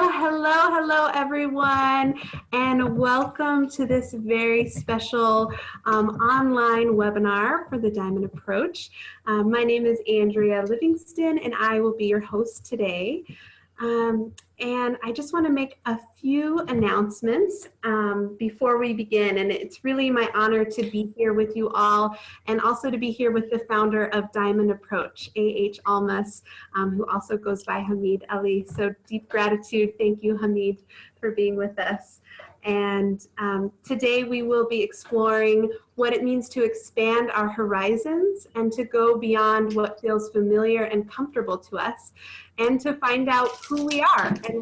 Hello, everyone, and welcome to this very special online webinar for the Diamond Approach. My name is Andrea Livingston, and I will be your host today. And I just want to make a few announcements before we begin. And it's really my honor to be here with you all, and also to be here with the founder of Diamond Approach, A.H. Almaas, who also goes by Hamid Ali. So deep gratitude. Thank you, Hamid, for being with us. And today we will be exploring what it means to expand our horizons and to go beyond what feels familiar and comfortable to us, and to find out who we are and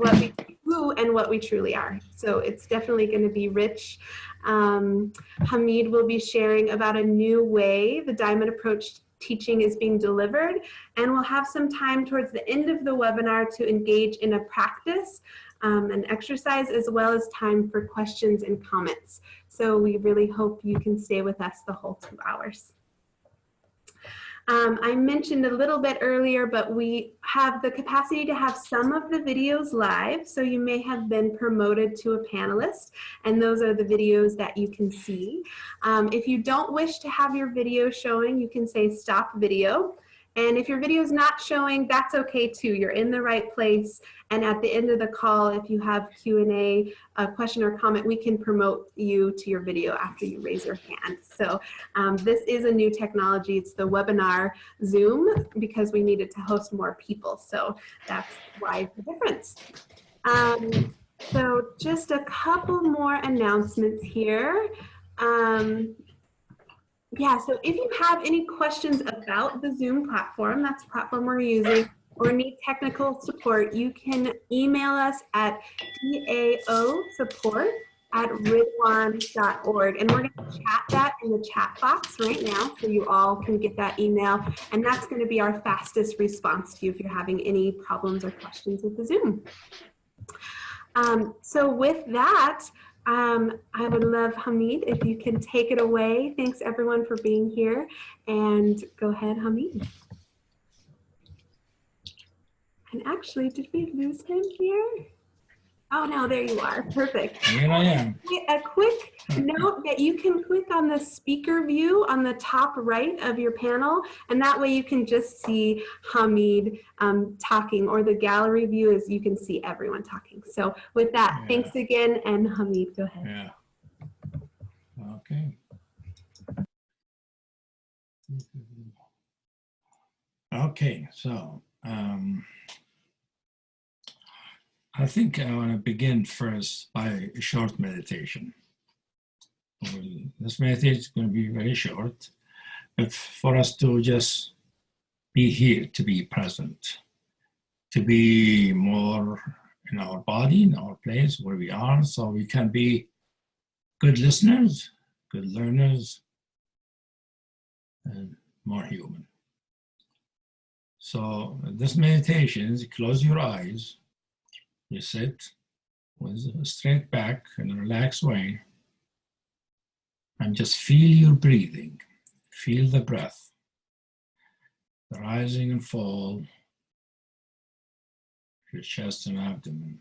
what we truly are. So it's definitely going to be rich. Hamid will be sharing about a new way the Diamond Approach teaching is being delivered, and we'll have some time towards the end of the webinar to engage in a practice, an exercise, as well as time for questions and comments. So we really hope you can stay with us the whole 2 hours. I mentioned a little bit earlier, but we have the capacity to have some of the videos live, so you may have been promoted to a panelist, and those are the videos that you can see. If you don't wish to have your video showing, you can say stop video. And if your video is not showing, that's okay too. You're in the right place. And at the end of the call, if you have Q&A, a question or comment, we can promote you to your video after you raise your hand. So this is a new technology. It's the webinar Zoom, because we needed to host more people. So that's why the difference. So just a couple more announcements here. Yeah, so if you have any questions about the Zoom platform, that's the platform we're using, or need technical support, you can email us at daosupport@ridwan.org, and we're going to chat that in the chat box right now so you all can get that email, and that's going to be our fastest response to you if you're having any problems or questions with the Zoom. So with that, I would love, Hamid, if you can take it away. Thanks everyone for being here, and go ahead, Hamid. And actually, did we lose him here? Oh no, there you are, perfect. Here I am. A quick note that you can click on the speaker view on the top right of your panel, and that way you can just see Hamid talking, or the gallery view is you can see everyone talking. So with that, thanks again, and Hamid, go ahead. Yeah. Okay. Okay, so I think I want to begin first by a short meditation. This meditation is going to be very short, but for us to just be here, to be present, to be more in our body, in our place where we are, so we can be good listeners, good learners, and more human. So this meditation is close your eyes, you sit with a straight back in a relaxed way, and just feel your breathing. Feel the breath, the rising and fall, your chest and abdomen.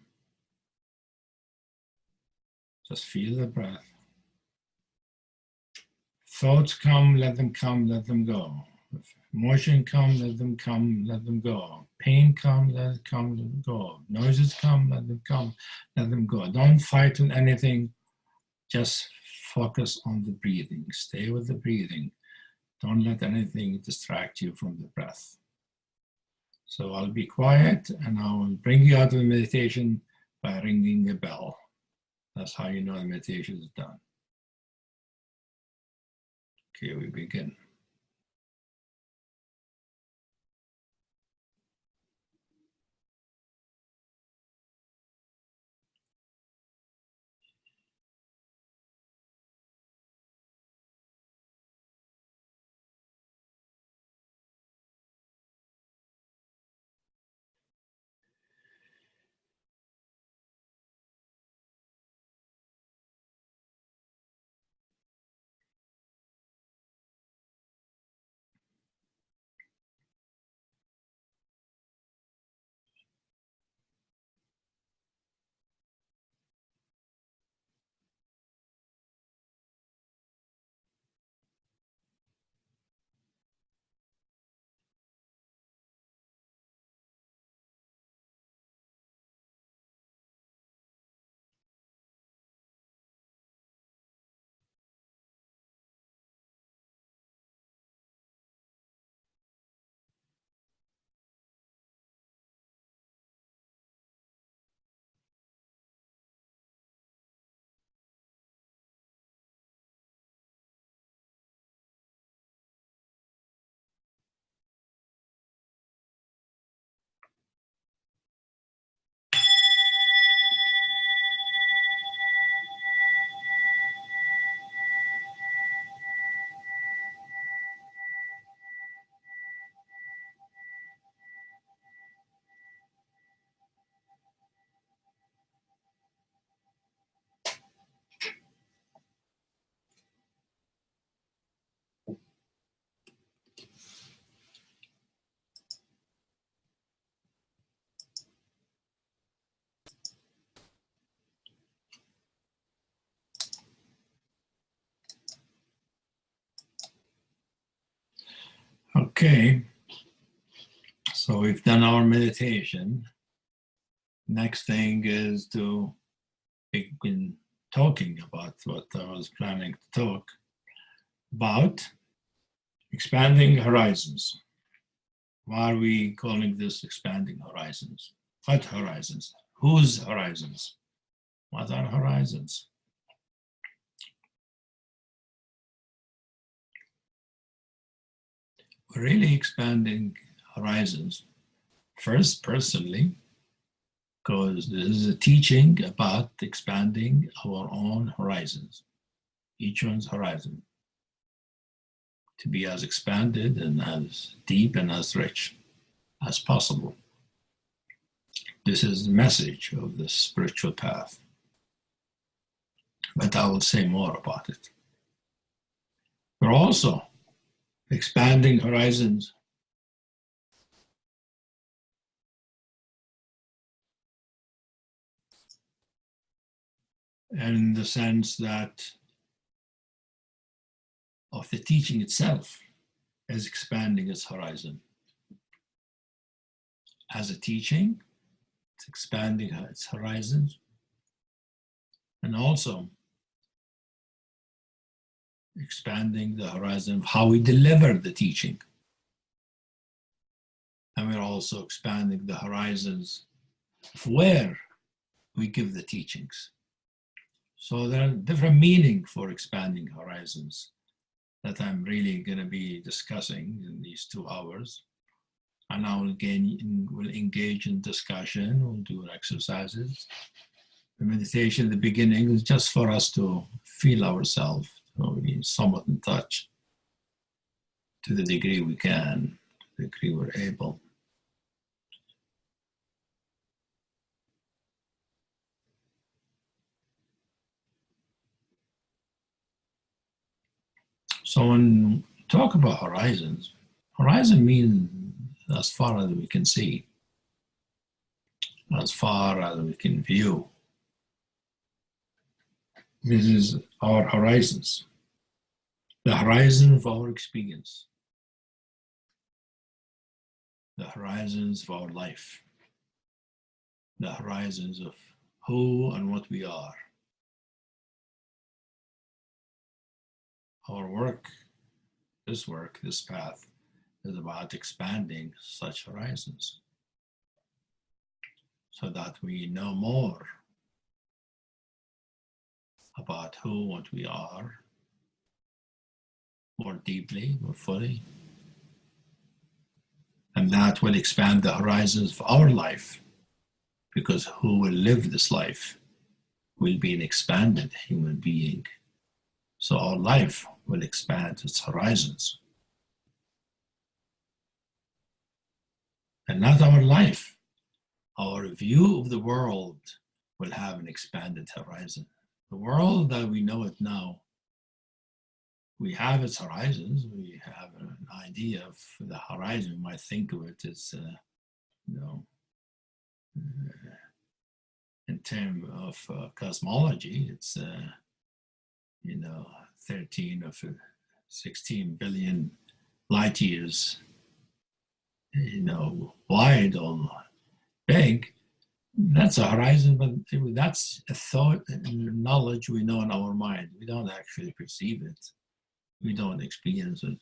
Just feel the breath. Thoughts come, let them come, let them go. Emotion come, let them come, let them go. Pain come, let it come, let them go. Noises come, let them come, let them go. Don't fight with anything. Just focus on the breathing. Stay with the breathing. Don't let anything distract you from the breath. So I'll be quiet, and I will bring you out of the meditation by ringing a bell. That's how you know the meditation is done. Okay, we begin. Okay, so we've done our meditation. Next thing is to begin talking about what I was planning to talk about, expanding horizons. Why are we calling this expanding horizons? What horizons? Whose horizons? What are horizons? We're really expanding horizons. First, personally, because this is a teaching about expanding our own horizons, each one's horizon, to be as expanded and as deep and as rich as possible. This is the message of the spiritual path. But I will say more about it. We're also expanding horizons in the sense that of the teaching itself is expanding its horizon. As a teaching, it's expanding its horizons, and also expanding the horizon of how we deliver the teaching. And we're also expanding the horizons of where we give the teachings. So there are different meanings for expanding horizons that I'm really going to be discussing in these 2 hours. And I will engage in discussion, we'll do exercises. The meditation at the beginning is just for us to feel ourselves, so we're somewhat in touch to the degree we can, to the degree we're able. So when we talk about horizons, horizon means as far as we can see, as far as we can view. This is our horizons, the horizon of our experience, the horizons of our life, the horizons of who and what we are. Our work, this path, is about expanding such horizons so that we know more about who, what we are, more deeply, more fully. And that will expand the horizons of our life, because who will live this life will be an expanded human being. So our life will expand its horizons. And not our life, our view of the world will have an expanded horizon. The world that we know it now, we have its horizons. We have an idea of the horizon. We might think of it as, in terms of cosmology, it's 13 or 16 billion light years, wide or big. That's a horizon, but that's a thought and knowledge we know in our mind. We don't actually perceive it. We don't experience it.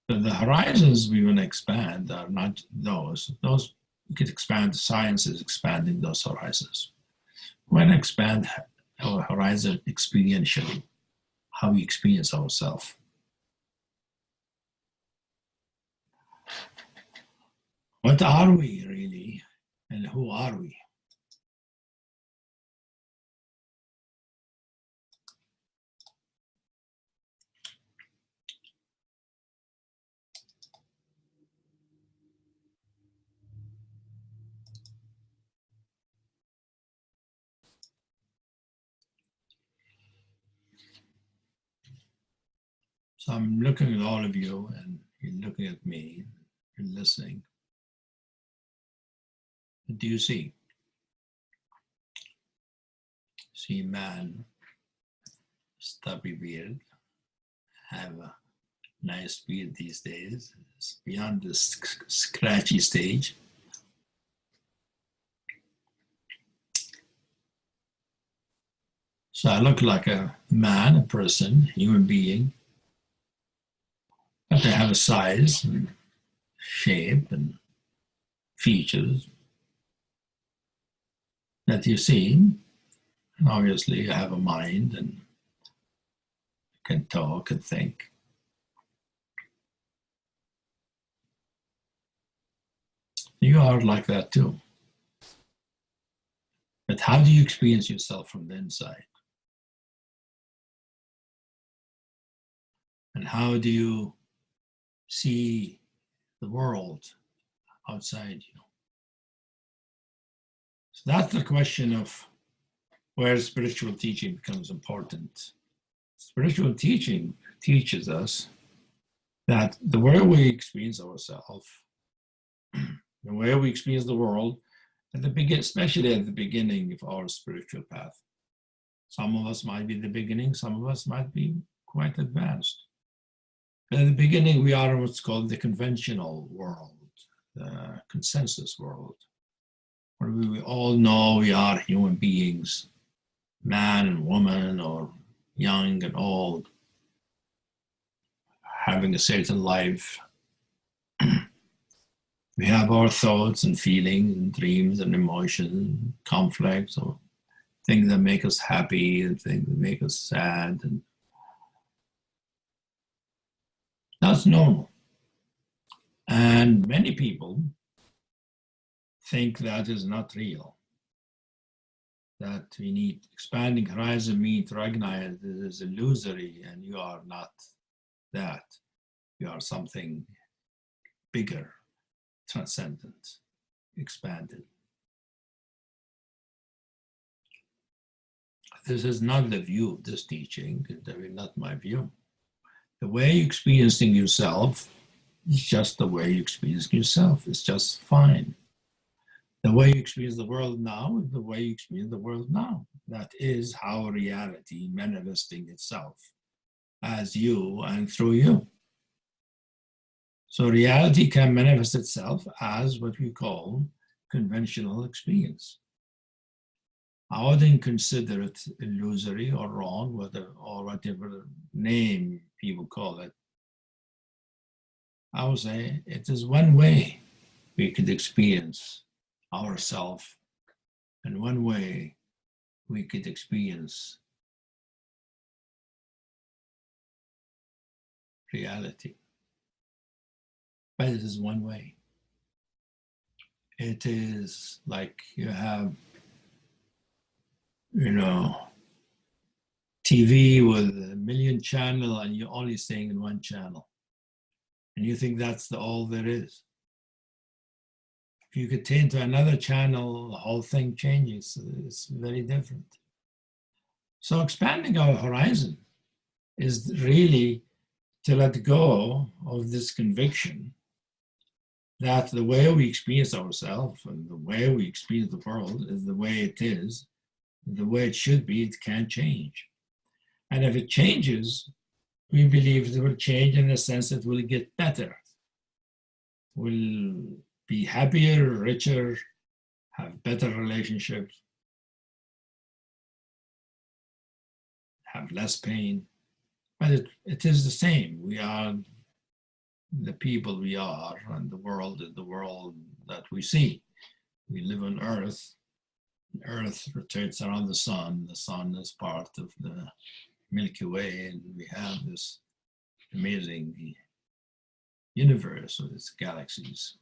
But the horizons we want to expand are not those. Those we could expand. Science is expanding those horizons. We want to expand our horizon experientially, how we experience ourselves. What are we really, and who are we? So I'm looking at all of you, and you're looking at me, you're listening. What do you see? See a man, stubby beard, have a nice speed these days. It's beyond the scratchy stage. So I look like a man, a person, human being. But they have a size and shape and features that you see. And obviously, you have a mind and can talk and think. You are like that too. But how do you experience yourself from the inside? And how do you see the world outside you? So that's the question of where spiritual teaching becomes important. Spiritual teaching teaches us that the way we experience ourselves, the way we experience the world, at the beginning, especially at the beginning of our spiritual path. Some of us might be the beginning, some of us might be quite advanced. But at the beginning, we are what's called the conventional world, the consensus world, where we all know we are human beings, man and woman, or young and old, having a certain life. We have our thoughts and feelings and dreams and emotions, conflicts, or things that make us happy and things that make us sad. And that's normal. And many people think that is not real. That we need expanding horizon means to recognize it is illusory and you are not that. You are something bigger, transcendent, expanded. This is not the view of this teaching, not my view. The way you're experiencing yourself is just the way you experience yourself. It's just fine. The way you experience the world now is the way you experience the world now. That is how reality manifesting itself as you and through you. So reality can manifest itself as what we call conventional experience. I wouldn't consider it illusory or wrong, or whatever name people call it. I would say it is one way we could experience ourselves, and one way we could experience reality. But it is one way. It is like you have, TV with a million channels and you're only staying in one channel. And you think that's all there is. If you could turn to another channel, the whole thing changes. It's very different. So expanding our horizon is really to let go of this conviction that the way we experience ourselves and the way we experience the world is the way it is, the way it should be. It can't change. And if it changes, we believe it will change in the sense that we'll get better. We'll be happier, richer, have better relationships, have less pain. But it is the same. We are the people we are, and the world is the world that we see. We live on Earth. Earth rotates around the sun. The sun is part of the Milky Way, and we have this amazing universe with its galaxies.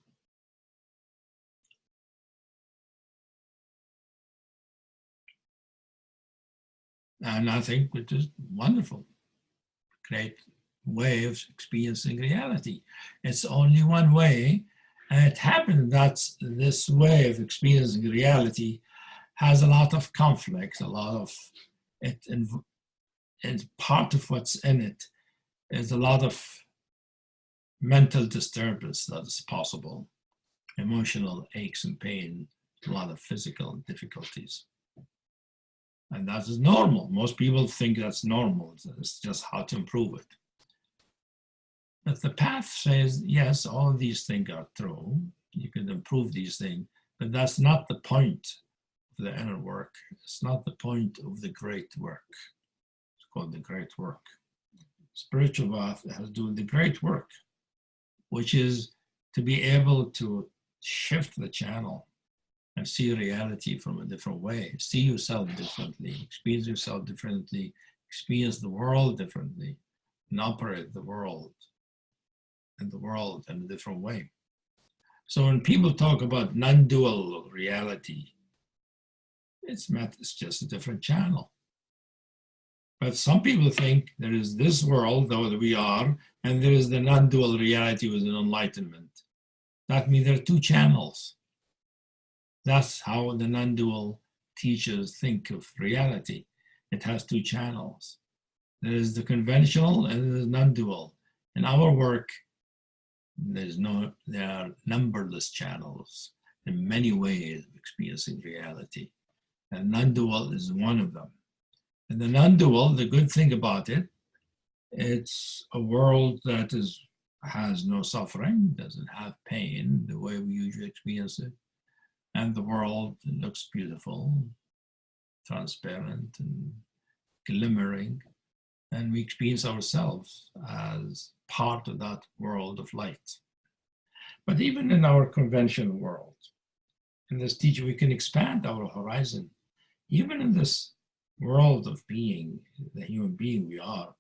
And I think it is wonderful, great way of experiencing reality. It's only one way, and it happened that this way of experiencing reality has a lot of conflict, a lot of it, and part of what's in it is a lot of mental disturbance that is possible, emotional aches and pain, a lot of physical difficulties. And that is normal. Most people think that's normal. It's just how to improve it. But the path says, yes, all of these things are true. You can improve these things, but that's not the point of the inner work. It's not the point of the great work. It's called the great work. Spiritual path has to do with the great work, which is to be able to shift the channel and see reality from a different way, see yourself differently, experience yourself differently, experience the world differently, and operate the world in a different way. So when people talk about non-dual reality, it's just a different channel. But some people think there is this world, though we are, and there is the non-dual reality with an enlightenment. That means there are two channels. That's how the non-dual teachers think of reality. It has two channels. There is the conventional and there is non-dual. In our work, there are numberless channels in many ways of experiencing reality. And non-dual is one of them. And the non-dual, the good thing about it, it's a world that has no suffering, doesn't have pain the way we usually experience it. And the world looks beautiful, transparent, and glimmering. And we experience ourselves as part of that world of light. But even in our conventional world, in this teaching, we can expand our horizon. Even in this world of being, the human being we are,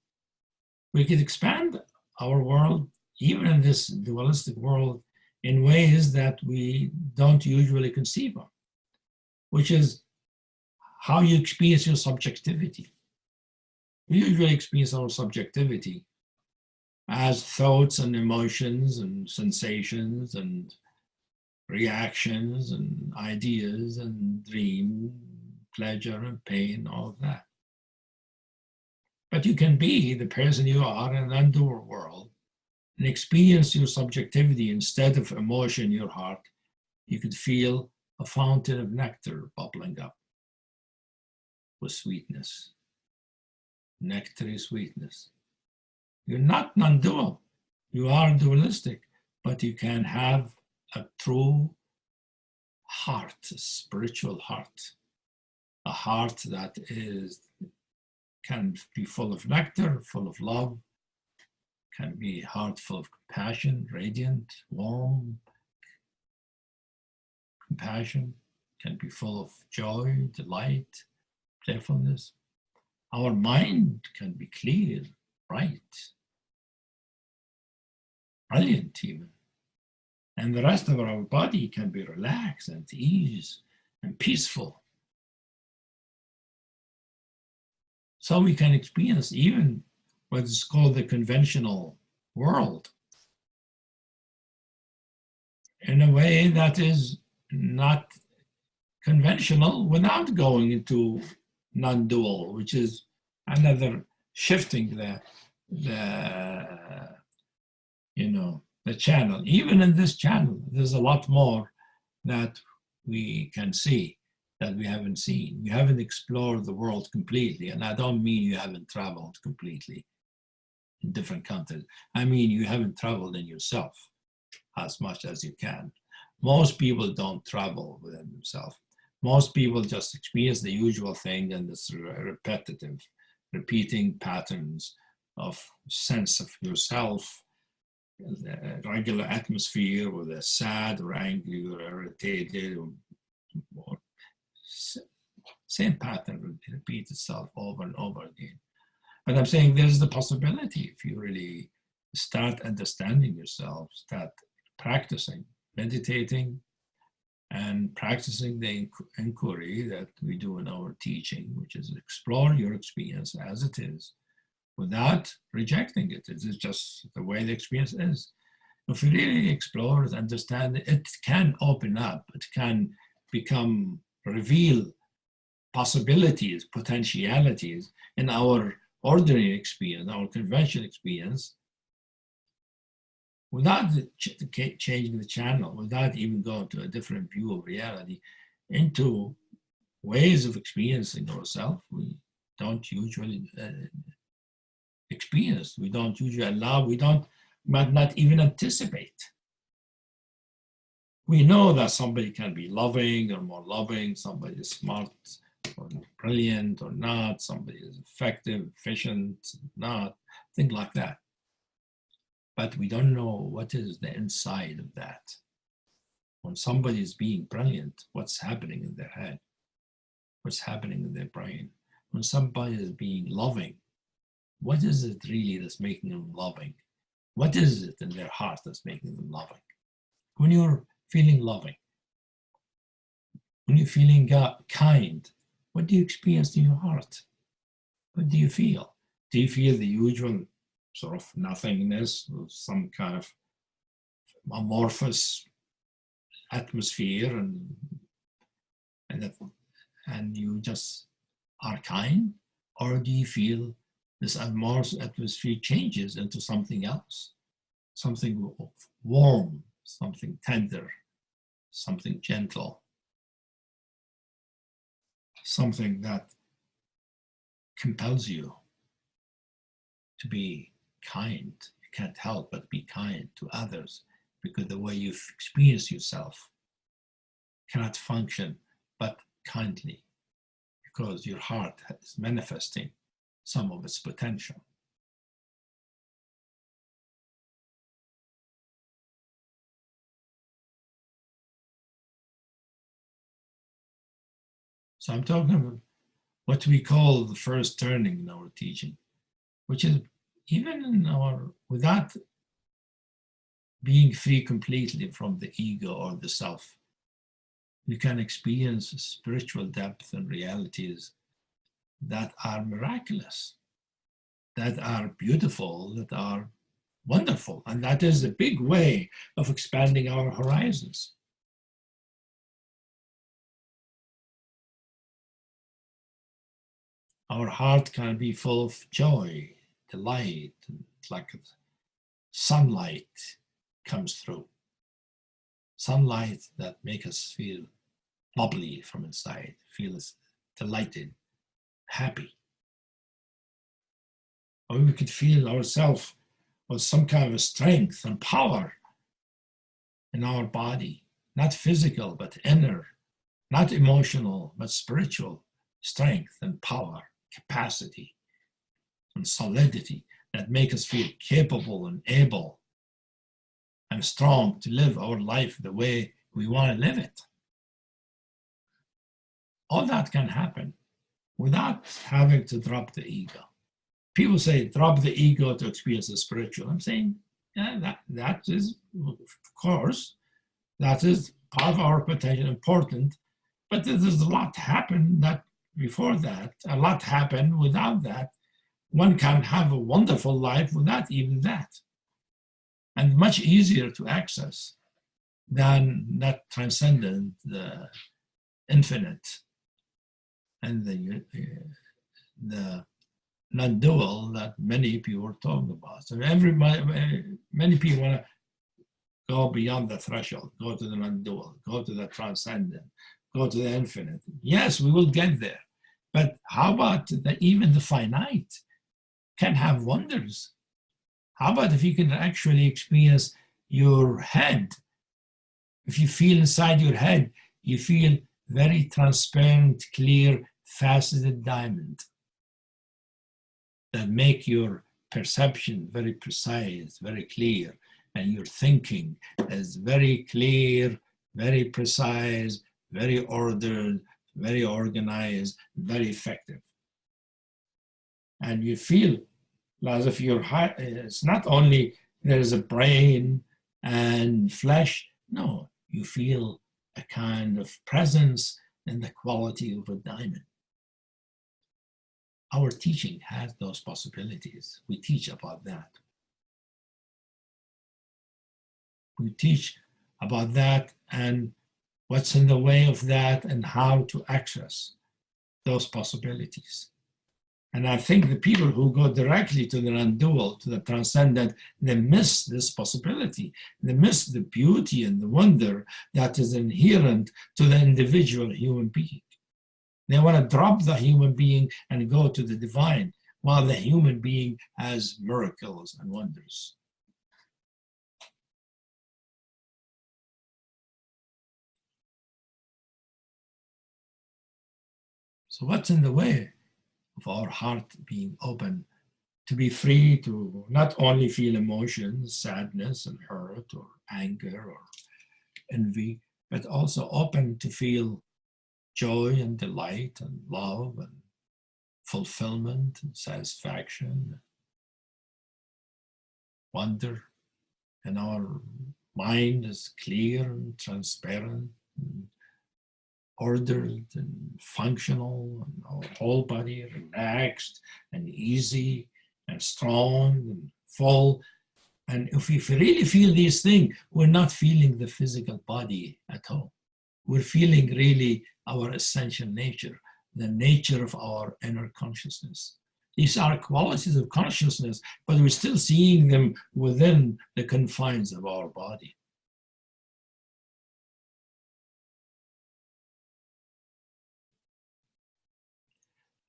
we can expand our world, even in this dualistic world, in ways that we don't usually conceive of, which is how you experience your subjectivity. We usually experience our subjectivity as thoughts and emotions and sensations and reactions and ideas and dream, pleasure and pain, all of that. But you can be the person you are in an undual world and experience your subjectivity instead of emotion in your heart. You could feel a fountain of nectar bubbling up with sweetness, nectary sweetness. You're not non-dual. You are dualistic, but you can have a true heart, a spiritual heart, a heart that can be full of nectar, full of love, can be a heart full of compassion, radiant, warm, compassion, can be full of joy, delight, playfulness. Our mind can be clear, bright, brilliant even. And the rest of our body can be relaxed and at ease and peaceful. So we can experience even what is called the conventional world in a way that is not conventional without going into non-dual, which is another shifting the channel. Even in this channel, there's a lot more that we can see that we haven't seen. We haven't explored the world completely, and I don't mean you haven't traveled completely in different countries. I mean you haven't traveled in yourself as much as you can. Most people don't travel within themselves. Most people just experience the usual thing, and it's repetitive, repeating patterns of sense of yourself, the regular atmosphere, whether sad or angry or irritated, or same pattern repeats itself over and over again. But I'm saying there's the possibility, if you really start understanding yourself, start practicing, meditating, and practicing the inquiry that we do in our teaching, which is explore your experience as it is, without rejecting it. It is just the way the experience is. If you really explore it, understand it, it can open up, it can reveal possibilities, potentialities in our ordinary experience, our conventional experience, without changing the channel, without even going to a different view of reality, into ways of experiencing ourselves we don't usually experience. We don't usually allow, we don't but not even anticipate. We know that somebody can be loving or more loving, somebody is smart or brilliant or not, somebody is effective, efficient, not, things like that. But we don't know what is the inside of that. When somebody is being brilliant, what's happening in their head? What's happening in their brain? When somebody is being loving, what is it really that's making them loving? What is it in their heart that's making them loving? When you're feeling loving, when you're feeling kind, what do you experience in your heart? What do you feel? Do you feel the usual sort of nothingness, or some kind of amorphous atmosphere, and you just are kind? Or do you feel this amorphous atmosphere changes into something else, something warm, something tender, something gentle, something that compels you to be kind? You can't help but be kind to others, because the way you experience yourself cannot function but kindly, because your heart is manifesting some of its potential. So I'm talking about what we call the first turning in our teaching, which is even in our, without being free completely from the ego or the self, you can experience spiritual depth and realities that are miraculous, that are beautiful, that are wonderful. And that is a big way of expanding our horizons. Our heart can be full of joy, delight, and like sunlight comes through. Sunlight that makes us feel bubbly from inside, feel us delighted, happy. Or we could feel ourselves with some kind of a strength and power in our body, not physical, but inner, not emotional, but spiritual strength and power, capacity and solidity that make us feel capable and able and strong to live our life the way we want to live it. All that can happen without having to drop the ego. People say drop the ego to experience the spiritual. I'm saying, yeah, that is, of course, that is part of our potential, important, but there's a lot happen that before that, a lot happened without that. One can have a wonderful life without even that, and much easier to access than that transcendent, the infinite, and the non-dual that many people are talking about. So many people want to go beyond the threshold, go to the non-dual, go to the transcendent, go to the infinite. Yes, we will get there. But how about even the finite can have wonders? How about if you can actually experience your head? If you feel inside your head, you feel very transparent, clear, faceted diamond that make your perception very precise, very clear, and your thinking is very clear, very precise, very ordered, very organized, very effective. And you feel as if your heart, it's not only there is a brain and flesh, no, you feel a kind of presence and the quality of a diamond. Our teaching has those possibilities. We teach about that. We teach about that and what's in the way of that and how to access those possibilities. And I think the people who go directly to the non-dual, to the transcendent, they miss this possibility. They miss the beauty and the wonder that is inherent to the individual human being. They want to drop the human being and go to the divine, while the human being has miracles and wonders. So what's in the way of our heart being open to be free to not only feel emotions, sadness and hurt or anger or envy, but also open to feel joy and delight and love and fulfillment and satisfaction, wonder, and our mind is clear and transparent and ordered and functional, and our whole body relaxed and easy and strong and full. And if we really feel these things, we're not feeling the physical body at all. We're feeling really our essential nature, the nature of our inner consciousness. These are qualities of consciousness, but we're still seeing them within the confines of our body.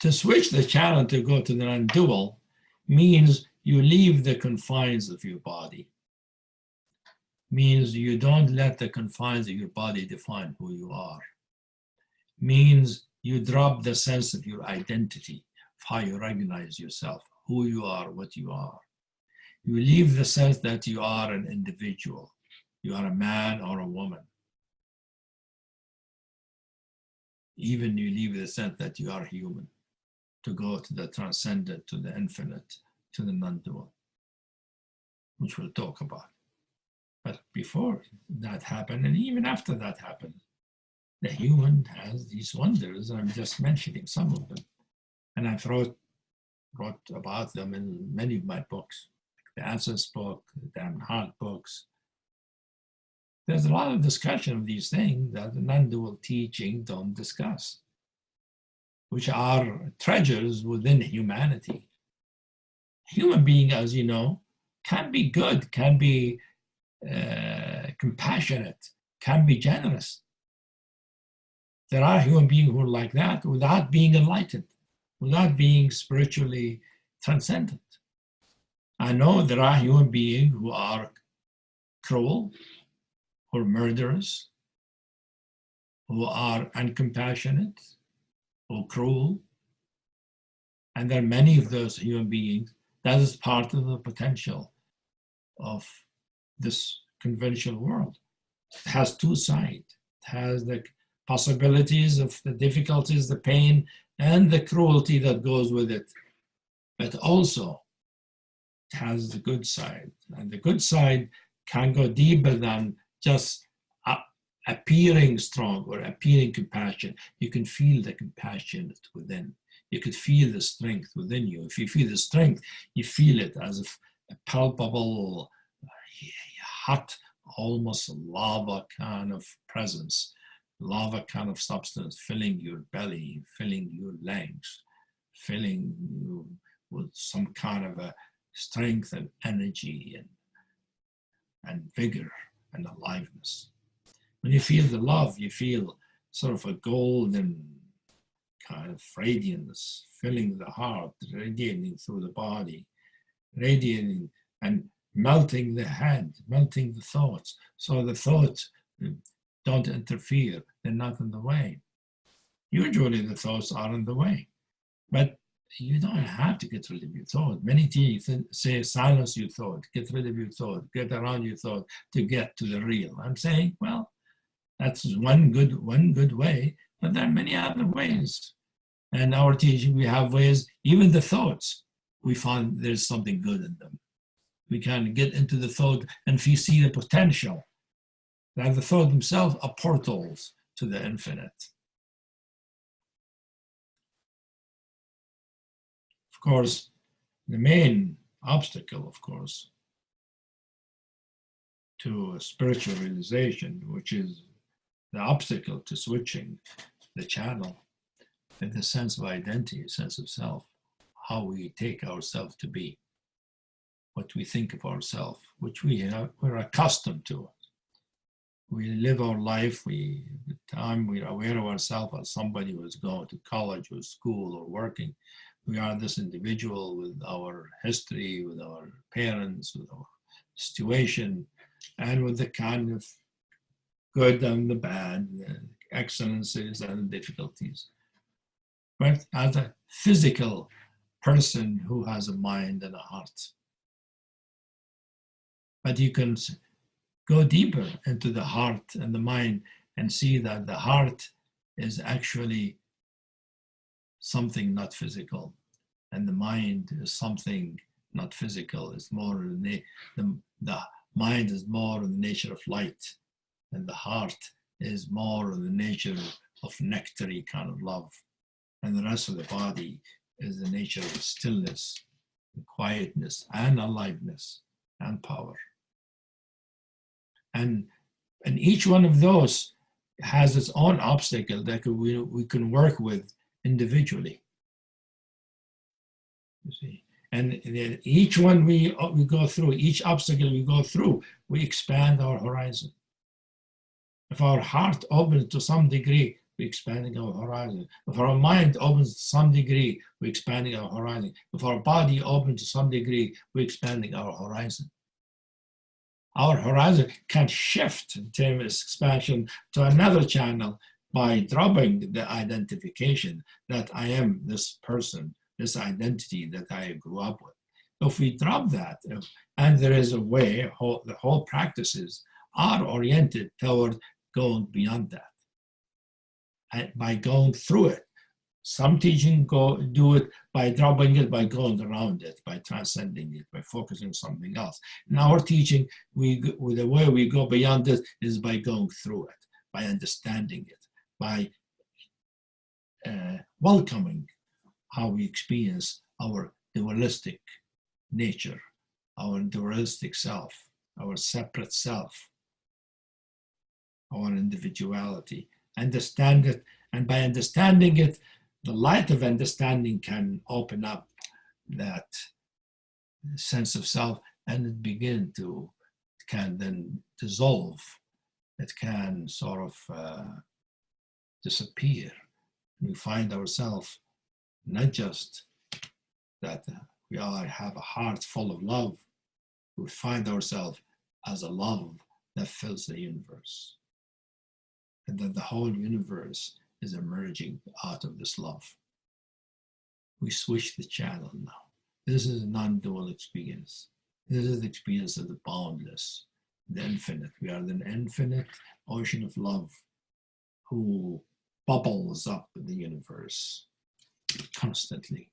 To switch the channel to go to the non-dual means you leave the confines of your body. Means you don't let the confines of your body define who you are. Means you drop the sense of your identity, of how you recognize yourself, who you are, what you are. You leave the sense that you are an individual. You are a man or a woman. Even you leave the sense that you are human, to go to the transcendent, to the infinite, to the non-dual, which we'll talk about. But before that happened, and even after that happened, the human has these wonders. I'm just mentioning some of them. And I've wrote about them in many of my books, the Answers book, the Damn Heart books. There's a lot of discussion of these things that the non-dual teaching don't discuss, which are treasures within humanity. Human being, as you know, can be good, can be compassionate, can be generous. There are human beings who are like that without being enlightened, without being spiritually transcendent. I know there are human beings who are cruel, who are murderers, who are uncompassionate, who are cruel. And there are many of those human beings. That is part of the potential of this conventional world. It has two sides. It has the possibilities of the difficulties, the pain, and the cruelty that goes with it. But also, it has the good side. And the good side can go deeper than just appearing strong or appearing compassion. You can feel the compassion within. You could feel the strength within you. If you feel the strength, you feel it as if a palpable, hot, almost lava kind of presence, lava kind of substance filling your belly, filling your legs, filling you with some kind of a strength and energy and vigor and aliveness. When you feel the love, you feel sort of a golden kind of radiance filling the heart, radiating through the body, radiating and melting the head, melting the thoughts. So the thoughts don't interfere, they're not in the way. Usually the thoughts are in the way, but you don't have to get rid of your thought. Many teachers say silence your thought, get rid of your thought, get around your thought to get to the real. I'm saying, well, that's one good way, but there are many other ways. And our teaching, we have ways, even the thoughts, we find there's something good in them. We can get into the thought and if you see the potential, that the thought themselves are portals to the infinite. Of course, the main obstacle, of course, to spiritual realization, which is the obstacle to switching the channel, is the sense of identity, a sense of self, how we take ourselves to be, what we think of ourselves, which we're accustomed to. We live our life, the time we're aware of ourselves as somebody who is going to college or school or working. We are this individual with our history, with our parents, with our situation, and with the kind of good and the bad, the excellencies and the difficulties. but as a physical person who has a mind and a heart. But you can go deeper into the heart and the mind and see that the heart is actually something not physical, and the mind is something not physical. It's more the mind is more in the nature of light, and the heart is more in the nature of nectary kind of love, and the rest of the body is the nature of stillness, and quietness, and aliveness, and power. And each one of those has its own obstacle that we can work with individually. You see, and each one we go through, each obstacle we go through, we expand our horizon. If our heart opens to some degree, we're expanding our horizon. If our mind opens to some degree, we're expanding our horizon. If our body opens to some degree, we're expanding our horizon. Our horizon can shift in terms of expansion to another channel by dropping the identification that I am this person, this identity that I grew up with. If we drop that, and there is a way, the whole practices are oriented toward going beyond that. And by going through it, some teaching do it by dropping it, by going around it, by transcending it, by focusing on something else. In our teaching, the way we go beyond it is by going through it, by understanding it, by welcoming how we experience our dualistic nature, our dualistic self, our separate self, our individuality. Understand it, and by understanding it, the light of understanding can open up that sense of self, and it can then dissolve. It can sort of disappear. We find ourselves not just that we have a heart full of love, we find ourselves as a love that fills the universe, and that the whole universe is emerging out of this love. We switch the channel now. This is a non-dual experience. This is the experience of the boundless, the infinite. We are the infinite ocean of love who bubbles up in the universe constantly.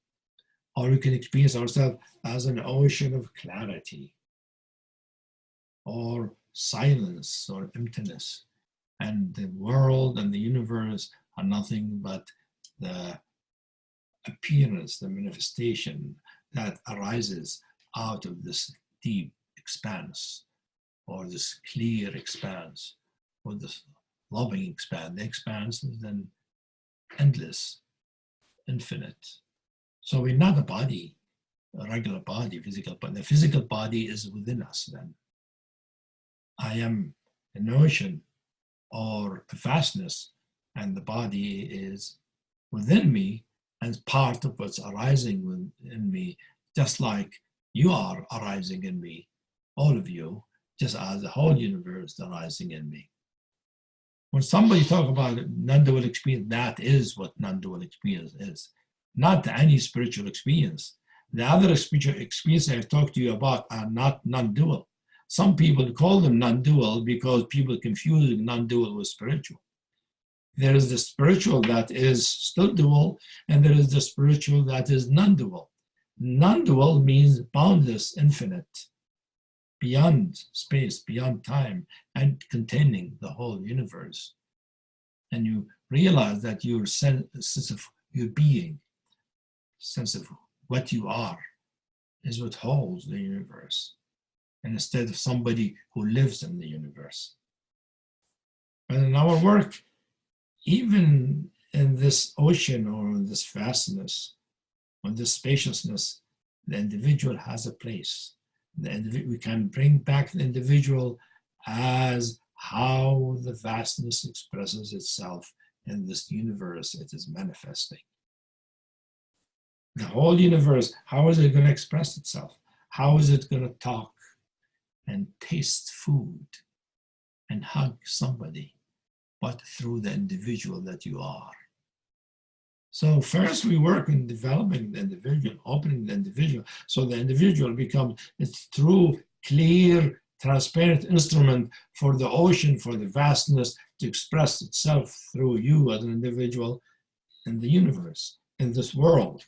Or we can experience ourselves as an ocean of clarity, or silence, or emptiness. And the world and the universe are nothing but the appearance, the manifestation that arises out of this deep expanse, or this clear expanse, or this loving expanse. The expanse is then endless, infinite. So we're not a body, a regular body, physical body. The physical body is within us then. I am an ocean or a vastness, and the body is within me and part of what's arising within me, just like you are arising in me, all of you, just as the whole universe is arising in me. When somebody talks about non-dual experience, that is what non-dual experience is, not any spiritual experience. The other spiritual experiences I've talked to you about are not non-dual. Some people call them non-dual because people confuse non-dual with spiritual. There is the spiritual that is still dual, and there is the spiritual that is non-dual. Non-dual means boundless, infinite, beyond space, beyond time, and containing the whole universe. And you realize that your sense of your being, sense of what you are, is what holds the universe, and instead of somebody who lives in the universe. But in our work, even in this ocean or in this vastness, or this spaciousness, the individual has a place. We can bring back the individual as how the vastness expresses itself in this universe it is manifesting. The whole universe, how is it going to express itself? How is it going to talk and taste food and hug somebody, but through the individual that you are? So first we work in developing the individual, opening the individual, so the individual becomes its true, clear, transparent instrument for the ocean, for the vastness to express itself through you as an individual in the universe, in this world.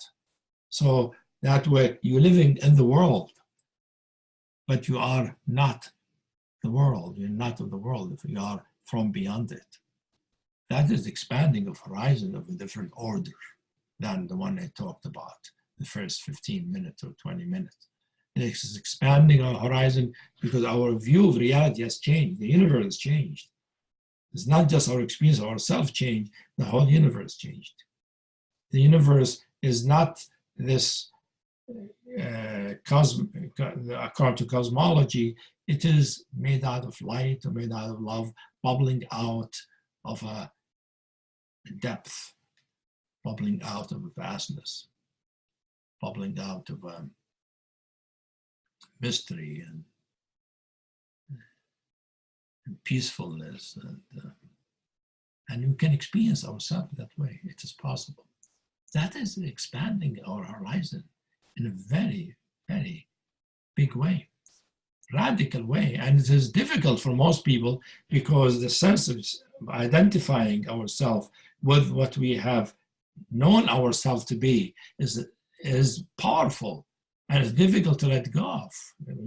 So that way you're living in the world, but you are not the world. You're not of the world if you are from beyond it. That is expanding of horizon of a different order than the one I talked about, the first 15 minutes or 20 minutes. It is expanding our horizon because our view of reality has changed. The universe has changed. It's not just our experience of ourselves changed, the whole universe changed. The universe is not this, according to cosmology, it is made out of light or made out of love, bubbling out of a depth, bubbling out of a vastness, bubbling out of a mystery and peacefulness. And we can experience ourselves that way. It is possible. That is expanding our horizon in a very, very big way, radical way. And it is difficult for most people because the sense of identifying ourselves with what we have known ourselves to be is powerful, and it's difficult to let go of.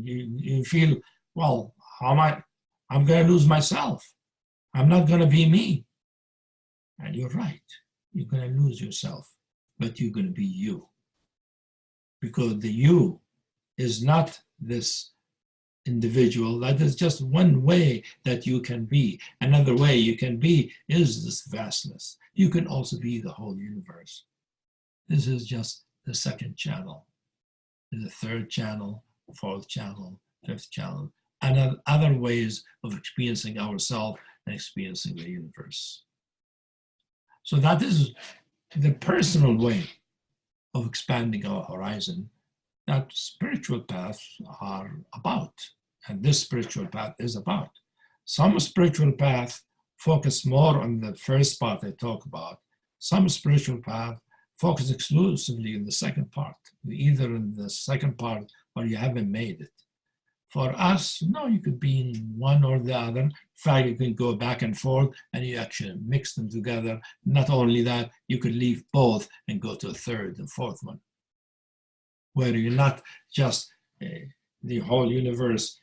You feel, well, how am I? I'm going to lose myself. I'm not going to be me. And you're right. You're going to lose yourself, but you're going to be you. Because the you is not this individual. That is just one way that you can be. Another way you can be is this vastness. You can also be the whole universe. This is just the second channel. There's a third channel, fourth channel, fifth channel, and other ways of experiencing ourselves and experiencing the universe. So that is the personal way of expanding our horizon that spiritual paths are about, and this spiritual path is about. Some spiritual paths focus more on the first part I talk about. Some spiritual paths focus exclusively on the second part, either in the second part or you haven't made it. For us, no, you could be in one or the other. In fact, you can go back and forth and you actually mix them together. Not only that, you could leave both and go to a third and fourth one, where you're not just the whole universe,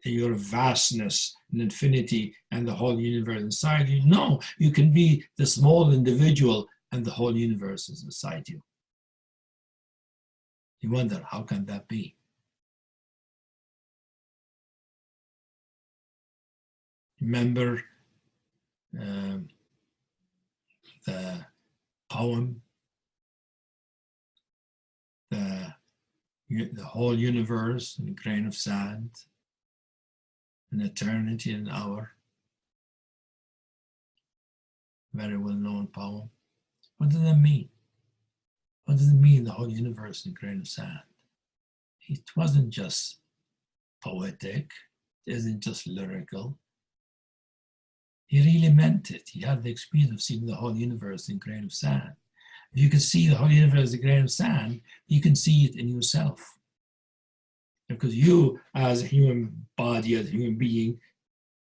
your vastness and infinity and the whole universe inside you. No, you can be the small individual and the whole universe is inside you. You wonder, how can that be? Remember the poem, the whole universe in a grain of sand, an eternity in an hour. Very well-known poem. What does that mean? What does it mean, the whole universe in a grain of sand? It wasn't just poetic. It isn't just lyrical. He really meant it. He had the experience of seeing the whole universe in a grain of sand. If you can see the whole universe in a grain of sand, you can see it in yourself. Because you, as a human body, as a human being,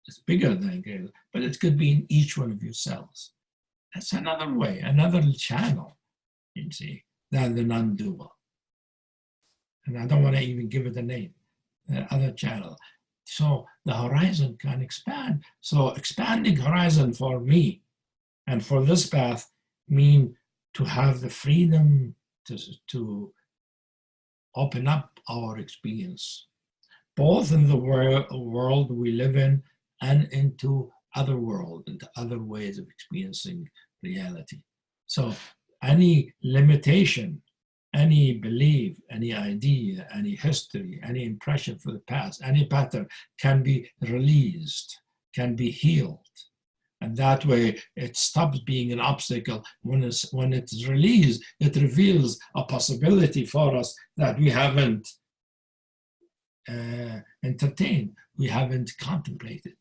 is bigger than a grain, but it could be in each one of your cells. That's another way, another channel, you see, than the non-dual. And I don't want to even give it a name, the other channel. So the horizon can expand. So expanding horizon for me and for this path mean to have the freedom to open up our experience, both in the world we live in and into other world, into other ways of experiencing reality. So any limitation, any belief, any idea, any history, any impression for the past, any pattern can be released, can be healed. And that way it stops being an obstacle. When it's released, it reveals a possibility for us that we haven't entertained, we haven't contemplated.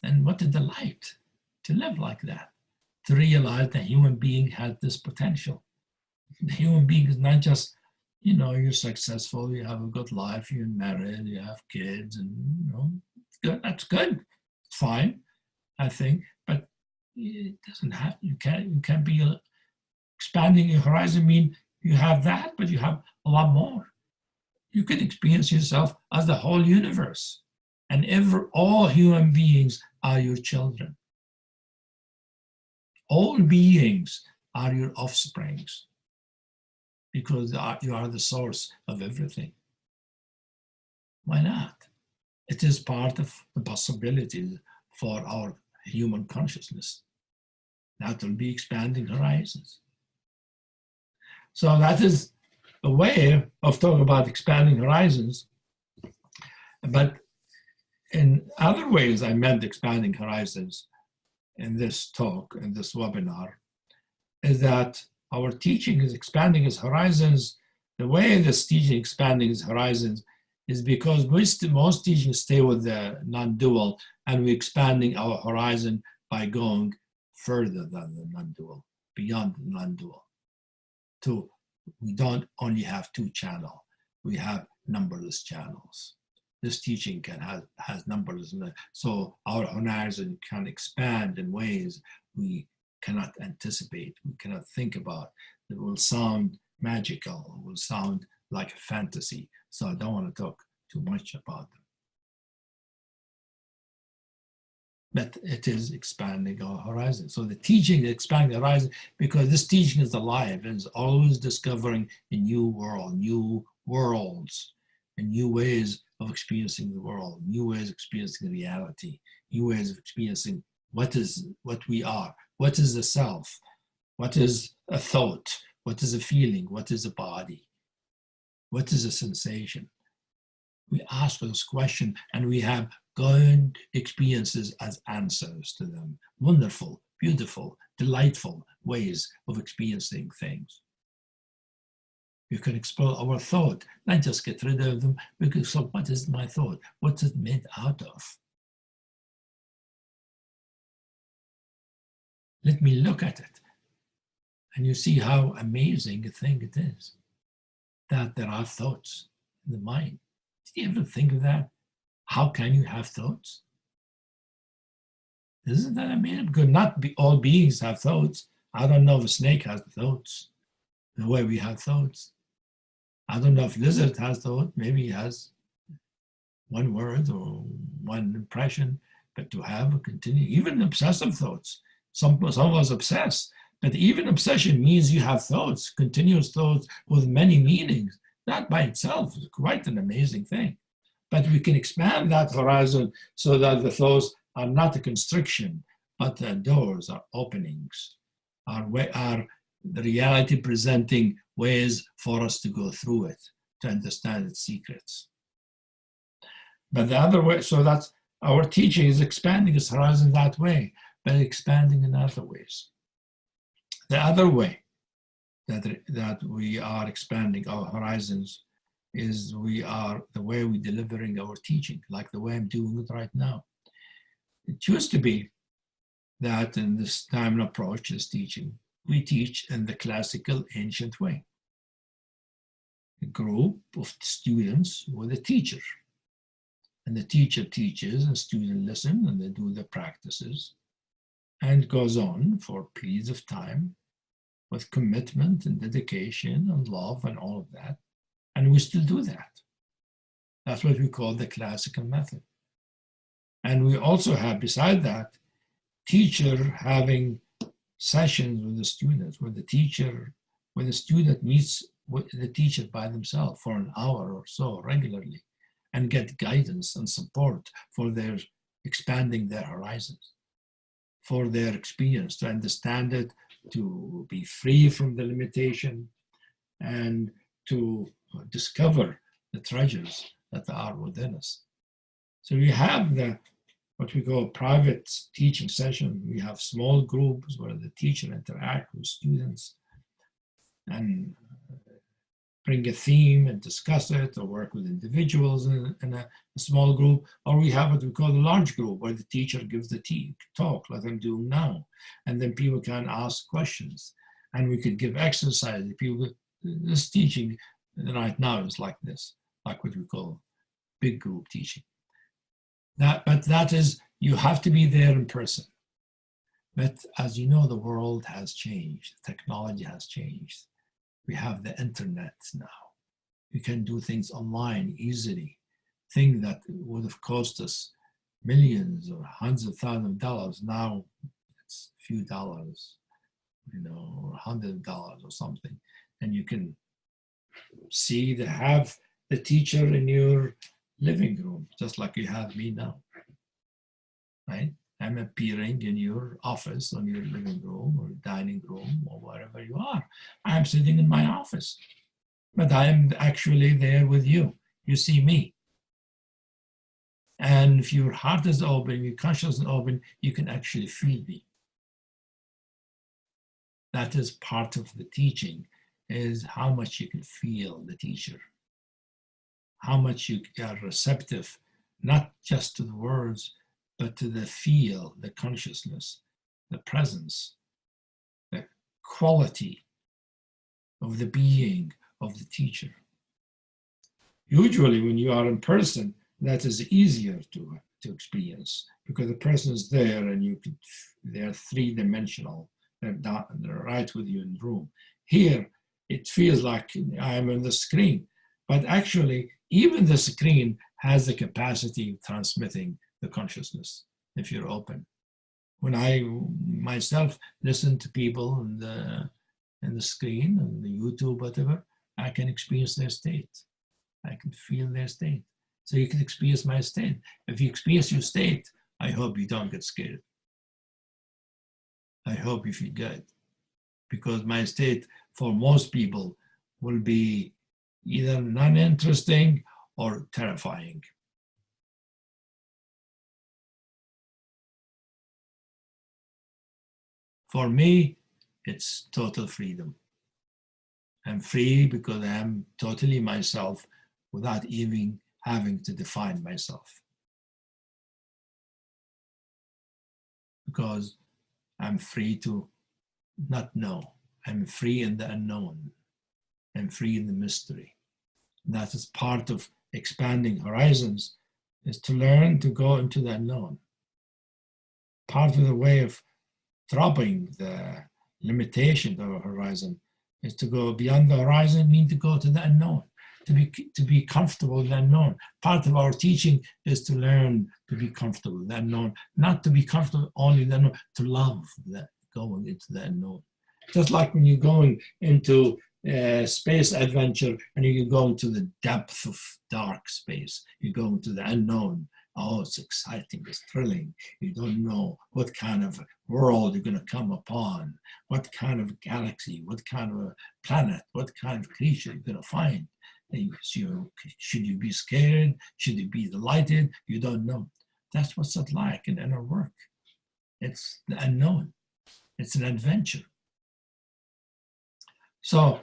And what a delight to live like that, to realize that human being has this potential. The human being is not just, you're successful, you have a good life, you're married, you have kids, and it's good. That's good. It's fine, I think. But it doesn't have. You can't be expanding your horizon. Mean you have that, but you have a lot more. You can experience yourself as the whole universe, and all human beings are your children. All beings are your offsprings, because you are the source of everything. Why not? It is part of the possibilities for our human consciousness. That will be expanding horizons. So that is a way of talking about expanding horizons. But in other ways, I meant expanding horizons in this talk, in this webinar, is that our teaching is expanding its horizons. The way this teaching expanding its horizons is because most teachings stay with the non-dual, and we're expanding our horizon by going further than the non-dual, beyond the non-dual. We don't only have two channels, we have numberless channels. This teaching has numberless, so our horizon can expand in ways we cannot anticipate, we cannot think about. It will sound magical, it will sound like a fantasy. So I don't want to talk too much about them. But it is expanding our horizon. So the teaching is expanding the horizon because this teaching is alive and is always discovering a new world, new worlds, and new ways of experiencing the world, new ways of experiencing reality, new ways of experiencing what we are, what is the self, what is a thought, what is a feeling, what is a body, what is a sensation. We ask those questions and we have good experiences as answers to them. Wonderful, beautiful, delightful ways of experiencing things. We can explore our thought, not just get rid of them. We can explore, what is my thought? What's it made out of? Let me look at it. And you see how amazing a thing it is that there are thoughts in the mind. Did you ever think of that? How can you have thoughts? Isn't that amazing? Because not all beings have thoughts. I don't know if a snake has thoughts the way we have thoughts. I don't know if a lizard has thoughts. Maybe he has one word or one impression, but to have a continuous, even obsessive thoughts. Some of us obsess, but even obsession means you have thoughts, continuous thoughts with many meanings. That by itself is quite an amazing thing. But we can expand that horizon so that the thoughts are not a constriction, but the doors are openings, are the reality presenting ways for us to go through it, to understand its secrets. But the other way, so that's our teaching is expanding its horizon that way, but expanding in other ways. The other way that we are expanding our horizons is the way we're delivering our teaching, like the way I'm doing it right now. It used to be that in this time and approach, this teaching, we teach in the classical ancient way. A group of students with a teacher. And the teacher teaches and students listen and they do the practices. And it goes on for periods of time with commitment and dedication and love and all of that. And we still do that. That's what we call the classical method. And we also have, beside that, teacher having sessions with the students, where the student meets with the teacher by themselves for an hour or so regularly and get guidance and support for their expanding their horizons, for their experience, to understand it, to be free from the limitation, and to discover the treasures that are within us. So we have what we call private teaching session. We have small groups where the teacher interacts with students and bring a theme and discuss it, or work with individuals in a small group, or we have what we call a large group where the teacher gives the talk like I'm doing now, and then people can ask questions, and we could give exercises. People, this teaching right now is like this, like what we call big group teaching. But that is, you have to be there in person. But as you know, the world has changed. Technology has changed. We have the internet now. We can do things online easily. Things that would have cost us millions or hundreds of thousands of dollars, now it's a few dollars, or $100 or something. And you can have the teacher in your living room, just like you have me now, right? I'm appearing in your office, on your living room or dining room or wherever you are. I'm sitting in my office, but I'm actually there with you. You see me. And if your heart is open, your conscience is open, you can actually feel me. That is part of the teaching, is how much you can feel the teacher, how much you are receptive, not just to the words, but to the feel, the consciousness, the presence, the quality of the being of the teacher. Usually when you are in person, that is easier to experience, because the person is there and they're three-dimensional. They're right with you in the room. Here, it feels like I'm on the screen, but actually, even the screen has the capacity of transmitting the consciousness if you're open. When I myself listen to people in the screen, on the YouTube, whatever, I can experience their state. I can feel their state. So you can experience my state. If you experience your state, I hope you don't get scared. I hope you feel good, because my state for most people will be either non-interesting or terrifying. For me, it's total freedom. I'm free because I'm totally myself without even having to define myself. Because I'm free to not know. I'm free in the unknown. I'm free in the mystery. And that is part of expanding horizons, is to learn to go into the unknown. Part of the way of dropping the limitation of a horizon is to go beyond the horizon, mean to go to the unknown, to be comfortable with the unknown. Part of our teaching is to learn to be comfortable with the unknown, not to be comfortable only with the unknown, to love going into the unknown. Just like when you're going into space adventure and you go into the depth of dark space, you go into the unknown. Oh, it's exciting, it's thrilling. You don't know what kind of world you're going to come upon, what kind of galaxy, what kind of a planet, what kind of creature you're going to find. Should you be scared? Should you be delighted? You don't know. That's what's it like in inner work. It's the unknown. It's an adventure. So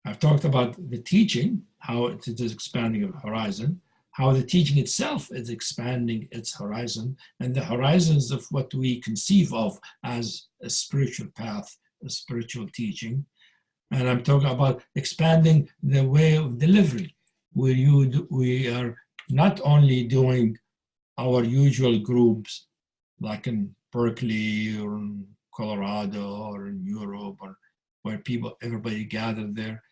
I've talked about the teaching, how it is expanding a horizon, how the teaching itself is expanding its horizon, and the horizons of what we conceive of as a spiritual path, a spiritual teaching. And I'm talking about expanding the way of delivery, where we are not only doing our usual groups, like in Berkeley or in Colorado or in Europe, or where everybody gathered there,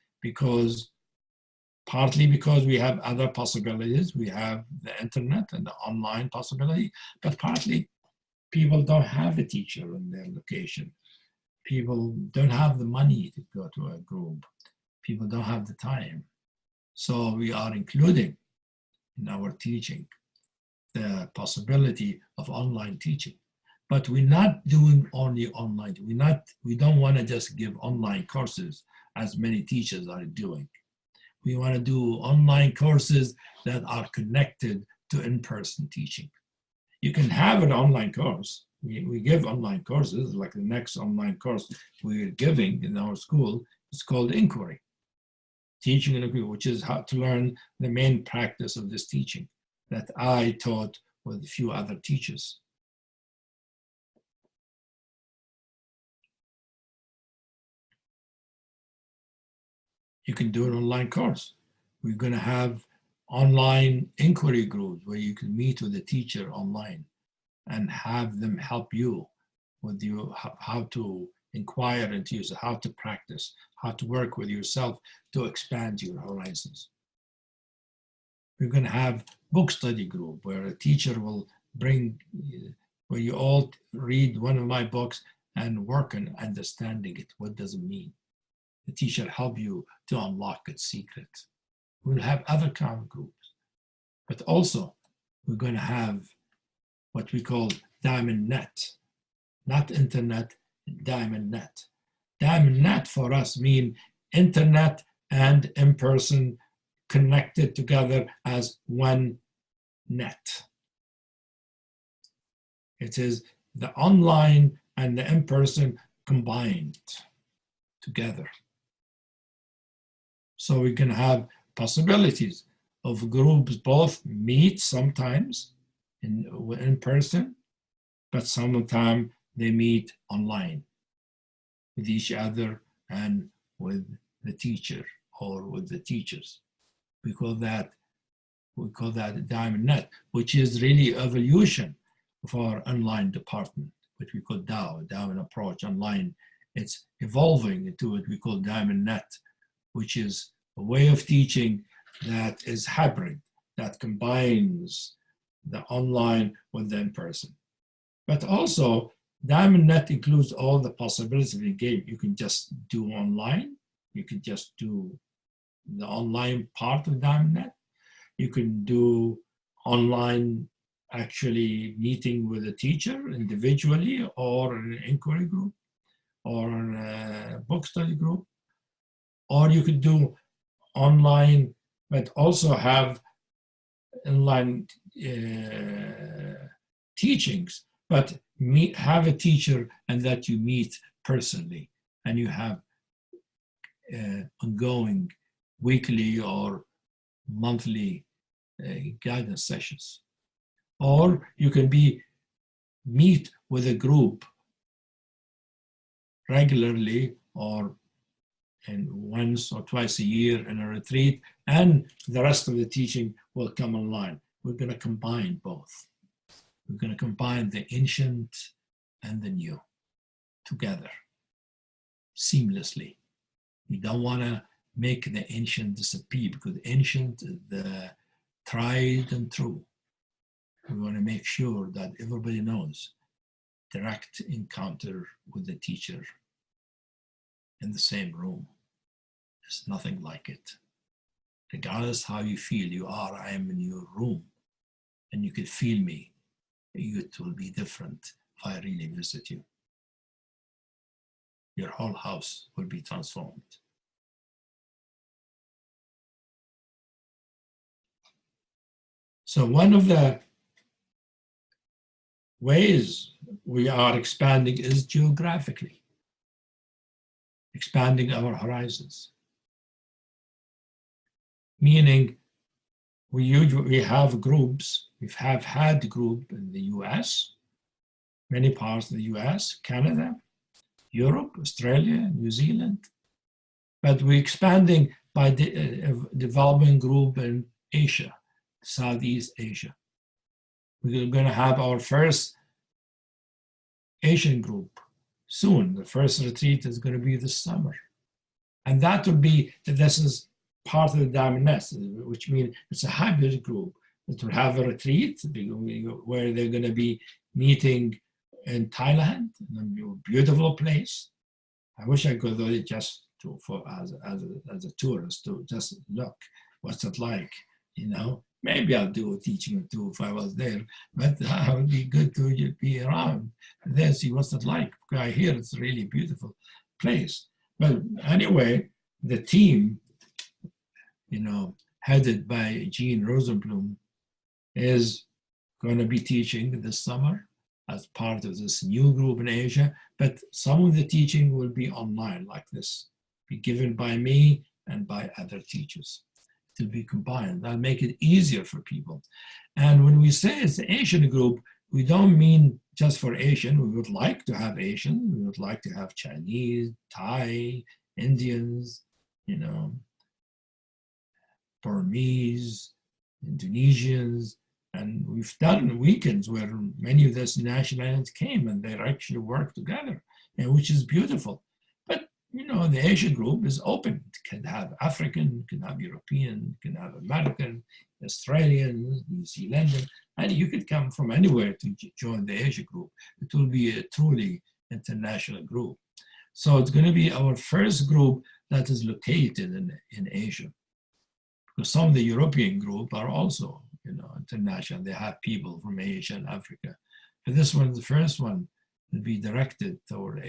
partly because we have other possibilities. We have the internet and the online possibility, but partly people don't have a teacher in their location. People don't have the money to go to a group. People don't have the time. So we are including in our teaching the possibility of online teaching. But we're not doing only online. We don't want to just give online courses as many teachers are doing. We want to do online courses that are connected to in-person teaching. You can have an online course. We give online courses, like the next online course we're giving in our school. It's called Inquiry. teaching in a group, which is how to learn the main practice of this teaching that I taught with a few other teachers. You can do an online course. We're going to have online inquiry groups where you can meet with a teacher online and have them help you with how to inquire into yourself, how to practice, how to work with yourself to expand your horizons. We're going to have book study group where a teacher will bring, where you all read one of my books and work on understanding it. What does it mean? The teacher help you to unlock its secret. We'll have other kind of groups, but also we're going to have what we call diamond net, not internet, diamond net. Diamond net for us mean internet and in-person connected together as one net. It is the online and the in-person combined together. So we can have possibilities of groups both meet sometimes in person, but sometimes they meet online with each other and with the teacher or with the teachers. We call that diamond net, which is really evolution of our online department, which we call DAO, Diamond Approach Online. It's evolving into what we call diamond net, which is a way of teaching that is hybrid, that combines the online with the in-person. But also, Diamond Net includes all the possibilities of the game. You can just do online. You can just do the online part of Diamond Net. You can do online actually meeting with a teacher individually or in an inquiry group or in a book study group. Or you could do online, but also have online teachings, but have a teacher and that you meet personally and you have ongoing weekly or monthly guidance sessions. Or you can meet with a group regularly or and once or twice a year in a retreat, and the rest of the teaching will come online. We're going to combine both. We're going to combine the ancient and the new together seamlessly. We don't want to make the ancient disappear because ancient is the tried and true. We want to make sure that everybody knows direct encounter with the teacher in the same room. There's nothing like it. Regardless how you feel, I am in your room and you could feel me. It will be different if I really visit you. Your whole house will be transformed. So one of the ways we are expanding is geographically. Expanding our horizons. Meaning we have groups, we have had group in the US, many parts of the US, Canada, Europe, Australia, New Zealand, but we're expanding by the development group in Asia, Southeast Asia. We're going to have our first Asian group soon. The first retreat is going to be this summer. And that will be, this is part of the Diamond Nest, which means it's a hybrid group. It will have a retreat where they're going to be meeting in Thailand, a beautiful place. I wish I could go just as a tourist to just look, what's it like, you know? Maybe I'll do a teaching or two if I was there, but it would be good to be around and then see what's it like. Because I hear it's a really beautiful place. But anyway, the team, you know, headed by Jean Rosenblum, is going to be teaching this summer as part of this new group in Asia. But some of the teaching will be online like this, be given by me and by other teachers to be combined. That'll make it easier for people. And when we say it's an Asian group, we don't mean just for Asian. We would like to have Asian. We would like to have Chinese, Thai, Indians, Burmese, Indonesians. And we've done weekends where many of those nationalities came and they actually worked together, which is beautiful. But, the Asian group is open. It can have African, can have European, can have American, Australian, New Zealand, and you could come from anywhere to join the Asia group. It will be a truly international group. So it's going to be our first group that is located in Asia. Because some of the European group are also, international. They have people from Asia and Africa. But this one, the first one, will be directed toward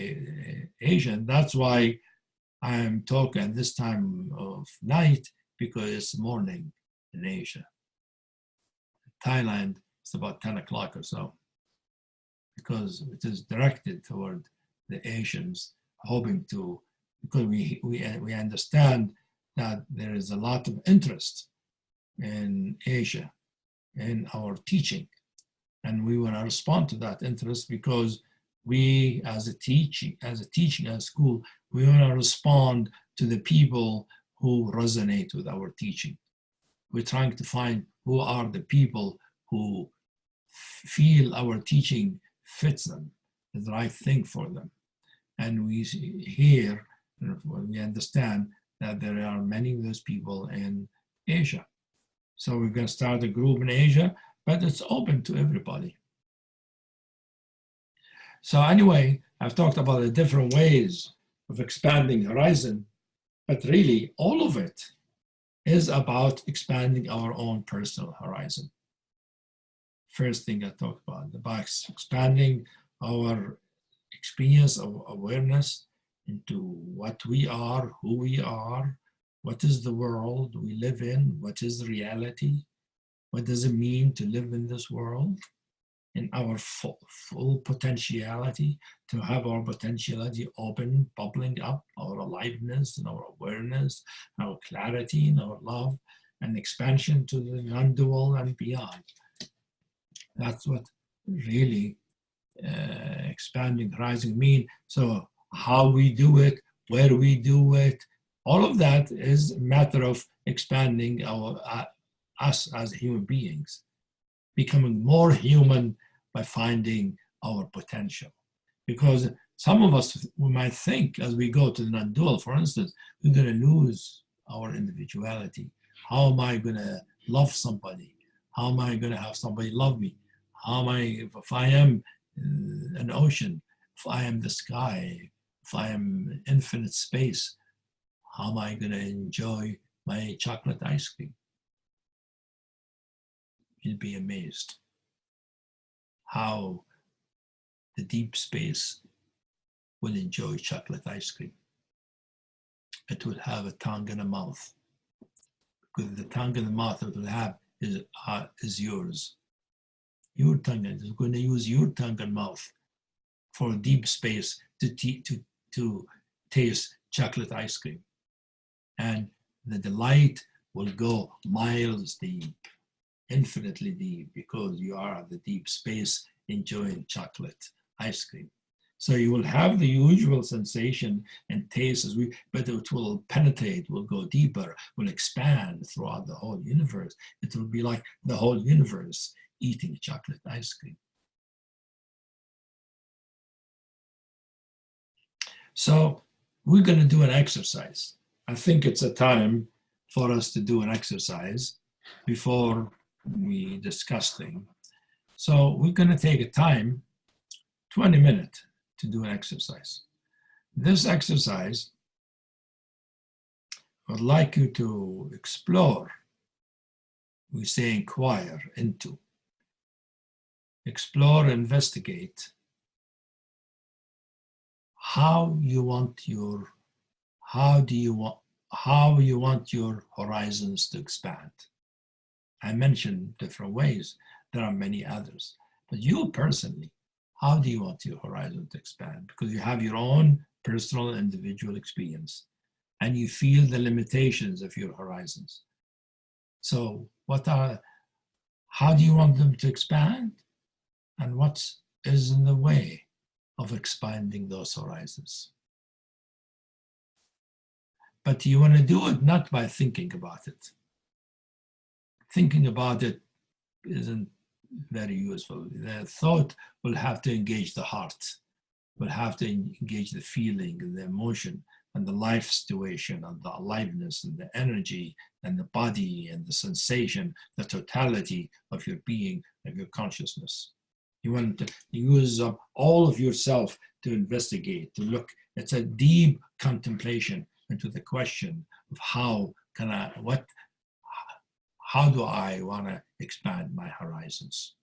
Asia. And that's why I'm talking at this time of night, because it's morning in Asia. Thailand, it's about 10 o'clock or so, because it is directed toward the Asians, hoping to, because we understand that there is a lot of interest in Asia in our teaching, and we want to respond to that interest because we, as a teaching school, we want to respond to the people who resonate with our teaching. We're trying to find who are the people who feel our teaching fits them, is the right thing for them. And we hear, we understand that there are many of those people in Asia. So we're going to start a group in Asia, but it's open to everybody. So anyway, I've talked about the different ways of expanding horizon, but really all of it is about expanding our own personal horizon. First thing I talked about expanding our experience of awareness into what we are, who we are, what is the world we live in, what is reality, what does it mean to live in this world, in our full potentiality, to have our potentiality open, bubbling up, our aliveness and our awareness, our clarity and our love, and expansion to the non-dual and beyond. That's what really expanding horizon mean. So how we do it, where we do it, all of that is a matter of expanding us as human beings, becoming more human by finding our potential. Because some of us, we might think as we go to the non-dual, for instance, we're going to lose our individuality. How am I going to love somebody? How am I going to have somebody love me? How am I, if I am an ocean, if I am the sky, if I am infinite space, how am I going to enjoy my chocolate ice cream? You'll be amazed how the deep space will enjoy chocolate ice cream. It will have a tongue and a mouth, because the tongue and the mouth it will have is yours. Your tongue is going to use your tongue and mouth for deep space to taste chocolate ice cream. And the delight will go miles deep, infinitely deep, because you are at the deep space enjoying chocolate ice cream. So you will have the usual sensation and taste, but it will penetrate, will go deeper, will expand throughout the whole universe. It will be like the whole universe eating chocolate ice cream. So we're going to do an exercise. I think it's a time for us to do an exercise before we discuss things. So we're going to take a time, 20 minutes, to do an exercise. This exercise, I would like you to explore, we say inquire into, explore, investigate how you want your horizons to expand. I mentioned different ways. There are many others. But you personally, how do you want your horizon to expand? Because you have your own personal individual experience. and you feel the limitations of your horizons. So how do you want them to expand? And what is in the way of expanding those horizons? But you want to do it not by thinking about it. Thinking about it isn't very useful. The thought will have to engage the heart, will have to engage the feeling and the emotion and the life situation and the aliveness and the energy and the body and the sensation, the totality of your being, of your consciousness. You want to use up all of yourself to investigate, to look. It's a deep contemplation into the question of how do I want to expand my horizons?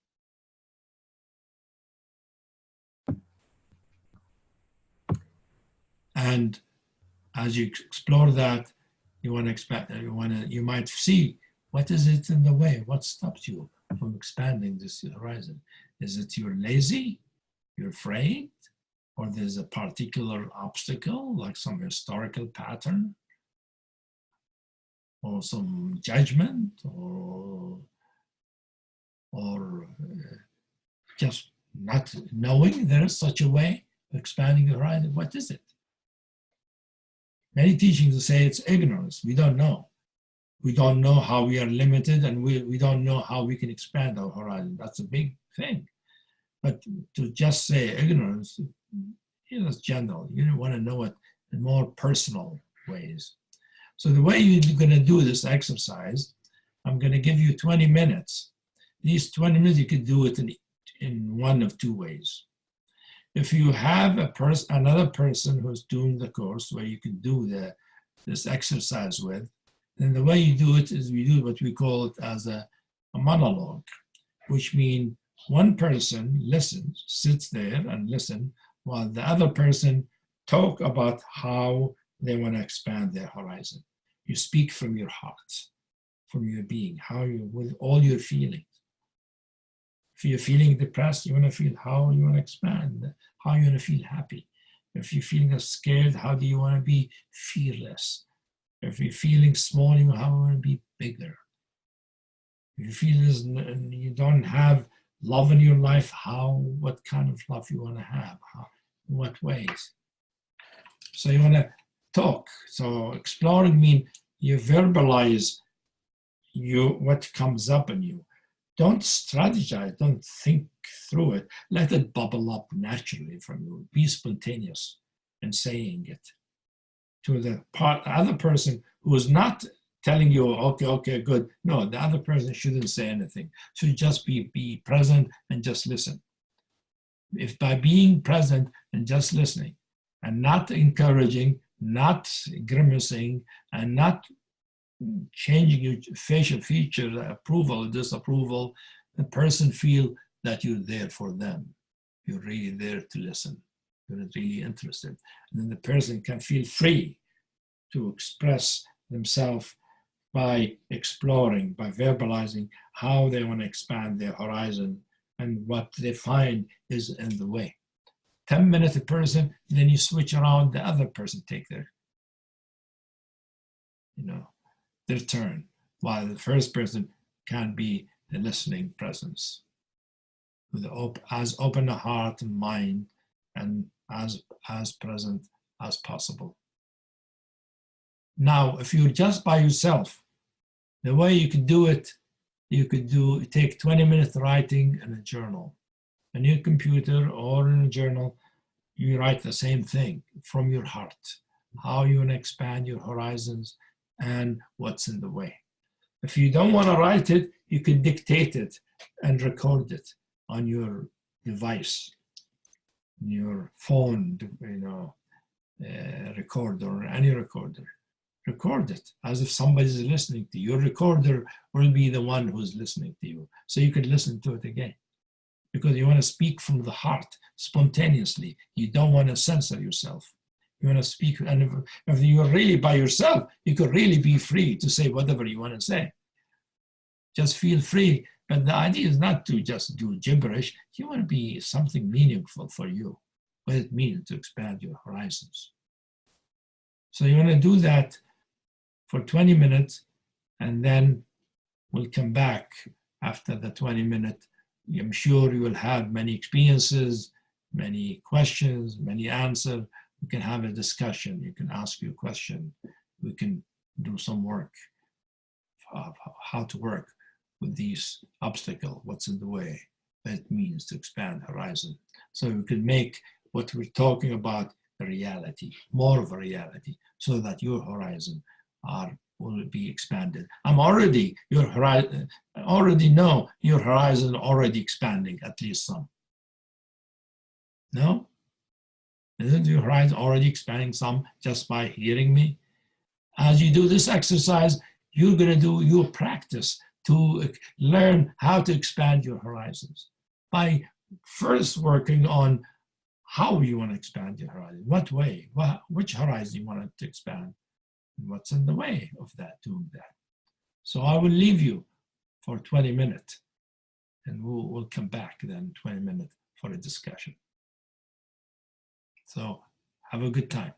And as you explore that, you might see, what is it in the way? What stops you from expanding this horizon? Is it you're lazy, you're afraid, or there's a particular obstacle, like some historical pattern, or some judgment, or just not knowing there is such a way of expanding the horizon? What is it? Many teachings say it's ignorance. We don't know. We don't know how we are limited, and we don't know how we can expand our horizon. That's a big thing. But to just say ignorance, it's general. You don't want to know it in more personal ways. So the way you're going to do this exercise, I'm going to give you 20 minutes. These 20 minutes, you could do it in one of two ways. If you have another person who's doing the course where you can do this exercise with, then the way you do it is we do what we call it as a monologue, which means one person listens, sits there and listens, while the other person talk about how they want to expand their horizon. You speak from your heart, from your being, with all your feelings. If you're feeling depressed, you want to feel how you want to expand, how you want to feel happy. If you're feeling scared, how do you want to be fearless? If you're feeling small, how do you want to be bigger? If you feel you don't have love in your life, what kind of love you want to have? In what ways? So you want to talk. So exploring means you verbalize what comes up in you. Don't strategize, don't think through it. Let it bubble up naturally from you. Be spontaneous in saying it to the other person who is not telling you, okay, good. No, the other person shouldn't say anything. Should just be present and just listen. If by being present and just listening and not encouraging, not grimacing, and not changing your facial feature, approval, disapproval, the person feel that you're there for them. You're really there to listen. You're really interested. And then the person can feel free to express themselves by exploring, by verbalizing how they want to expand their horizon and what they find is in the way. 10 minutes a person, then you switch around, the other person take their turn, while the first person can be the listening presence with as open a heart and mind and as present as possible. Now, if you're just by yourself, the way you could do it, take 20 minutes writing in a journal. On your computer or in a journal, you write the same thing from your heart, how you want to expand your horizons and what's in the way. If you don't want to write it, you can dictate it and record it on your device, your phone, recorder or any recorder. Record it as if somebody's listening to you. Your recorder will be the one who's listening to you. So you can listen to it again. Because you want to speak from the heart spontaneously. You don't want to censor yourself. You want to speak, and if you're really by yourself, you could really be free to say whatever you want to say. Just feel free. But the idea is not to just do gibberish. You want to be something meaningful for you. What it means to expand your horizons. So you want to do that for 20 minutes, and then we'll come back after the 20 minutes. I'm sure you will have many experiences, many questions, many answers. We can have a discussion. You can ask your question. We can do some work of how to work with these obstacles, what's in the way, what it means to expand horizon. So we can make what we're talking about a reality, more of a reality, so that your horizon will be expanded. I already know your horizon already expanding, at least some. No? Isn't your horizon already expanding some just by hearing me? As you do this exercise, you're going to do your practice to learn how to expand your horizons by first working on how you want to expand your horizon, what way, which horizon you want it to expand, and what's in the way of that, doing that. So I will leave you for 20 minutes, and we'll come back then 20 minutes for a discussion. So have a good time.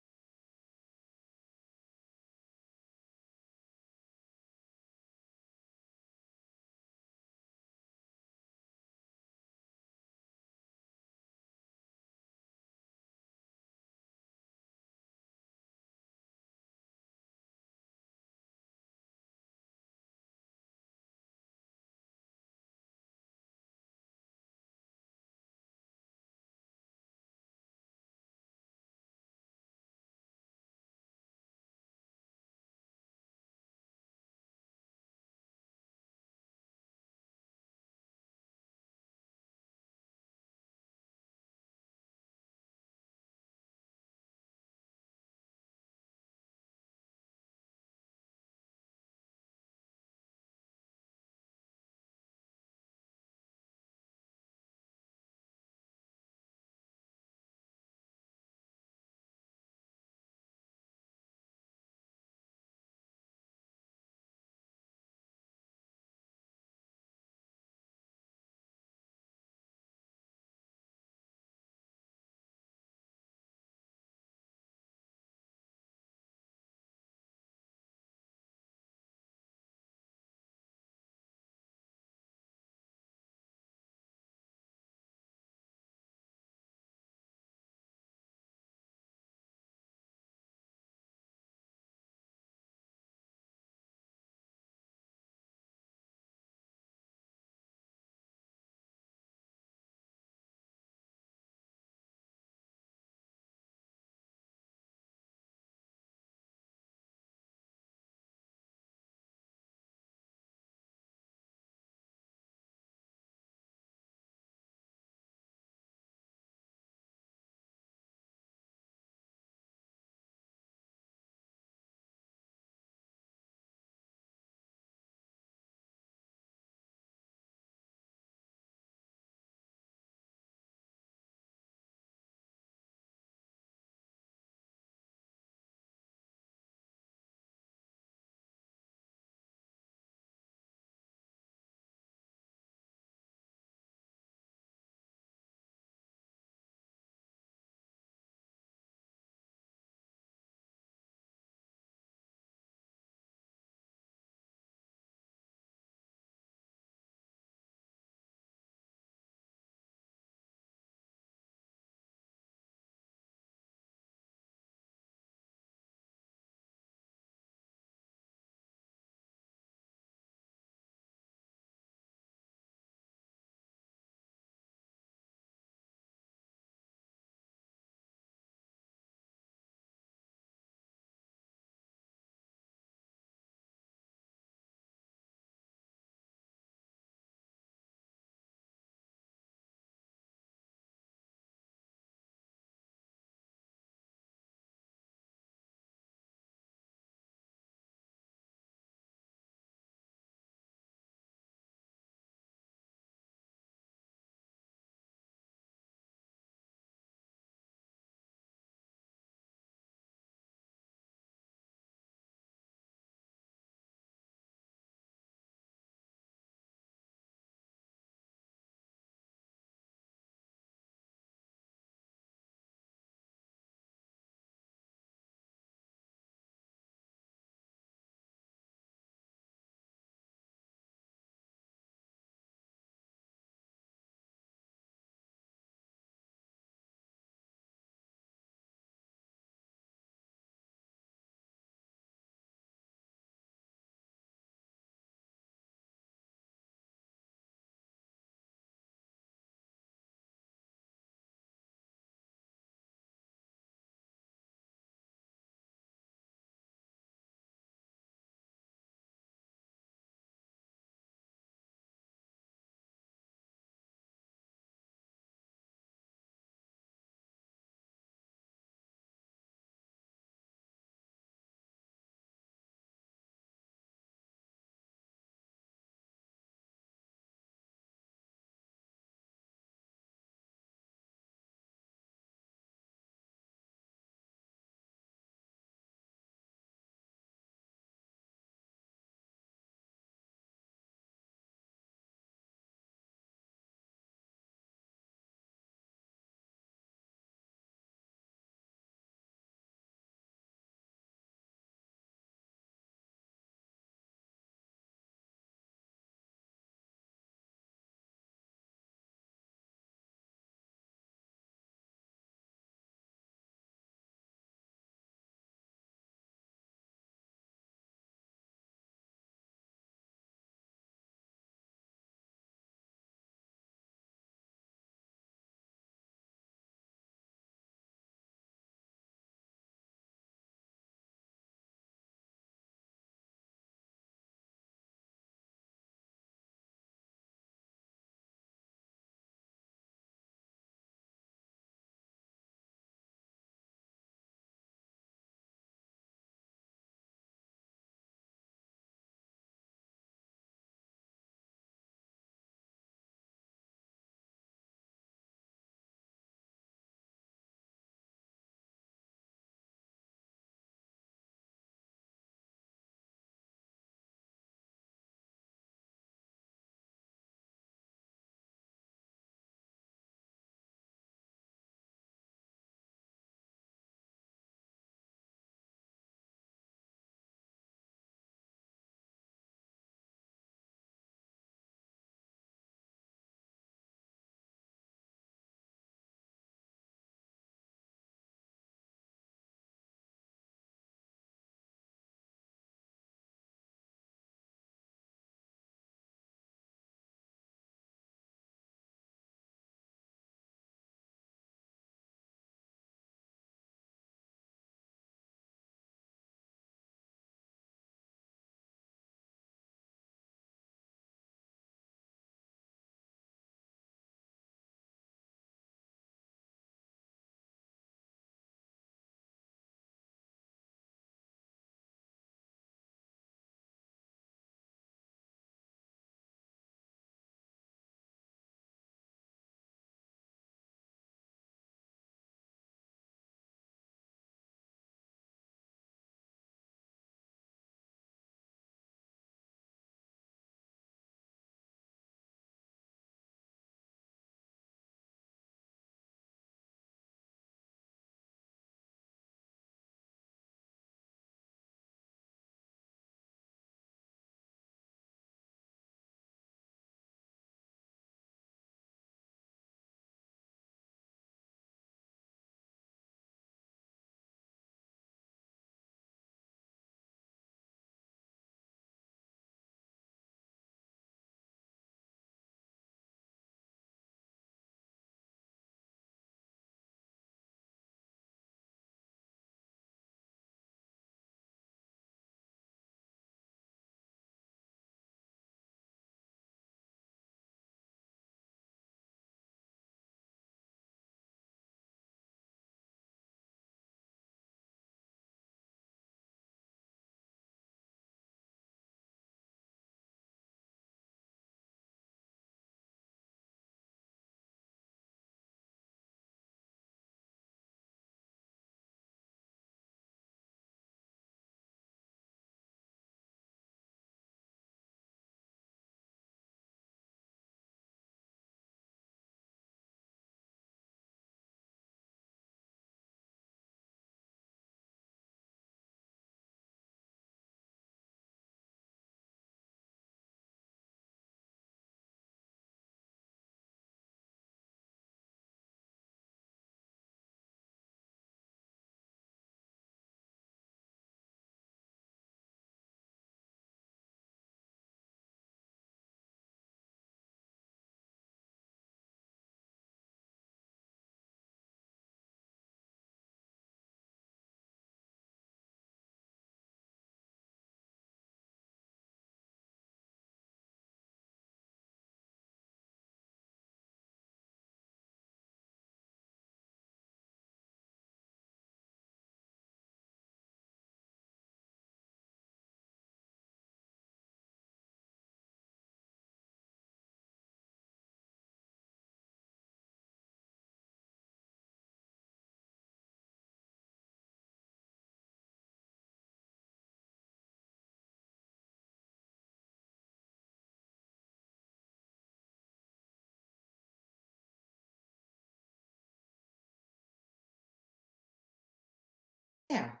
There,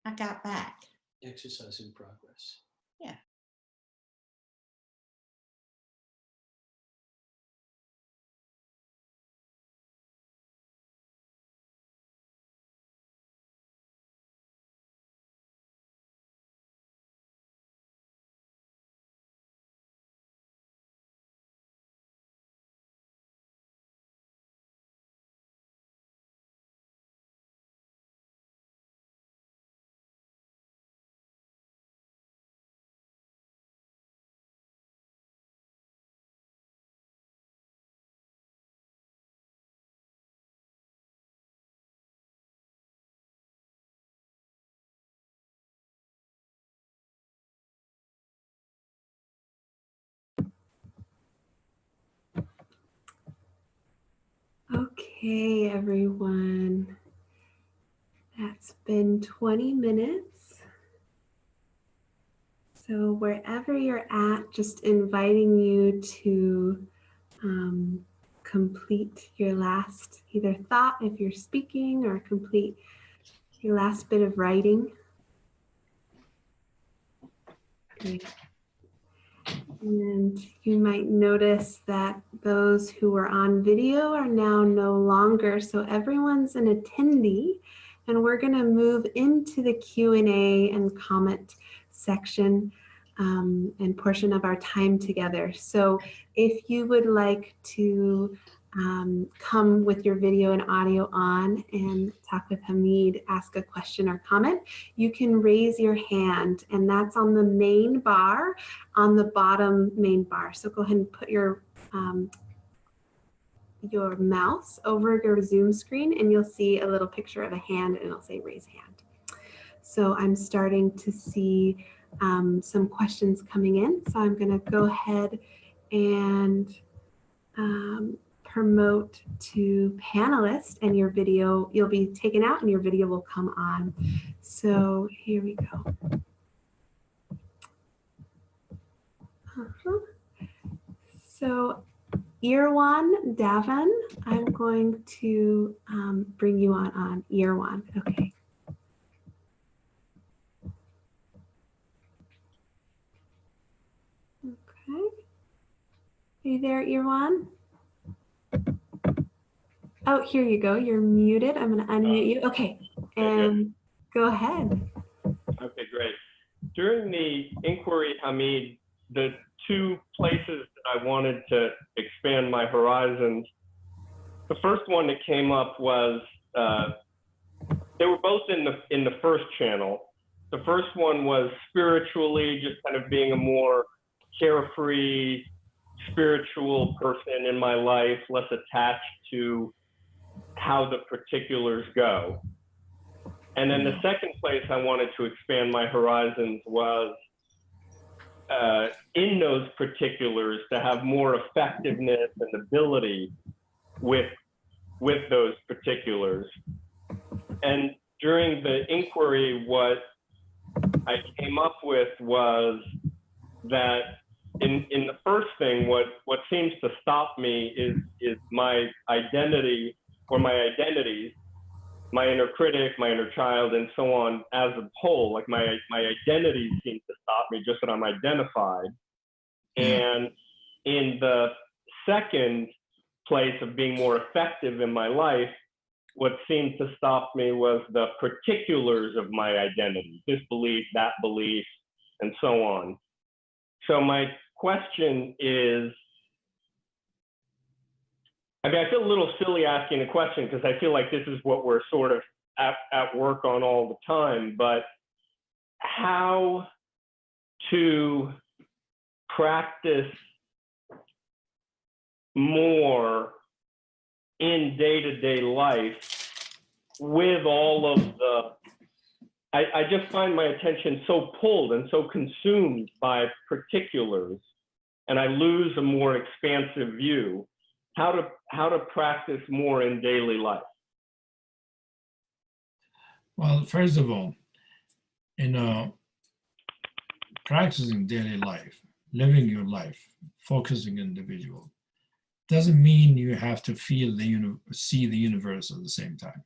I got back. Exercise in progress. Yeah. Okay, everyone. That's been 20 minutes. So wherever you're at, just inviting you to complete your last either thought if you're speaking, or complete your last bit of writing. Great. And you might notice that those who were on video are now no longer, so everyone's an attendee, and we're going to move into the Q&A and comment section and portion of our time together. So if you would like to come with your video and audio on and talk with Hamid, ask a question or comment, you can raise your hand, and that's on the main bar, on the bottom main bar. So go ahead and put your mouse over your Zoom screen, and you'll see a little picture of a hand, and it'll say raise hand. So I'm starting to see some questions coming in. So I'm going to go ahead and promote to panelists, and your video, you'll be taken out and your video will come on. So here we go. So Irwan Davin, I'm going to bring you on Irwan. Okay. Okay. Are you there, Irwan? Oh, here you go. You're muted. I'm going to unmute you. Okay. And go ahead. Okay, great. During the inquiry, Hamid, the two places that I wanted to expand my horizons, the first one that came up was, they were both in the first channel. The first one was spiritually, just kind of being a more carefree, spiritual person in my life, less attached to how the particulars go. And then the second place I wanted to expand my horizons was in those particulars to have more effectiveness and ability with those particulars. And during the inquiry, what I came up with was that in the first thing, what seems to stop me is my identity, or my identities, my inner critic, my inner child, and so on as a whole. Like my identities seem to stop me, just that I'm identified. And in the second place of being more effective in my life, what seemed to stop me was the particulars of my identity, this belief, that belief, and so on. So my question is, I mean, I feel a little silly asking a question because I feel like this is what we're sort of at work on all the time, but how to practice more in day-to-day life with all of the, I just find my attention so pulled and so consumed by particulars, and I lose a more expansive view. How to practice more in daily life? Well, first of all, practicing daily life, living your life, focusing individual, doesn't mean you have to see the universe at the same time.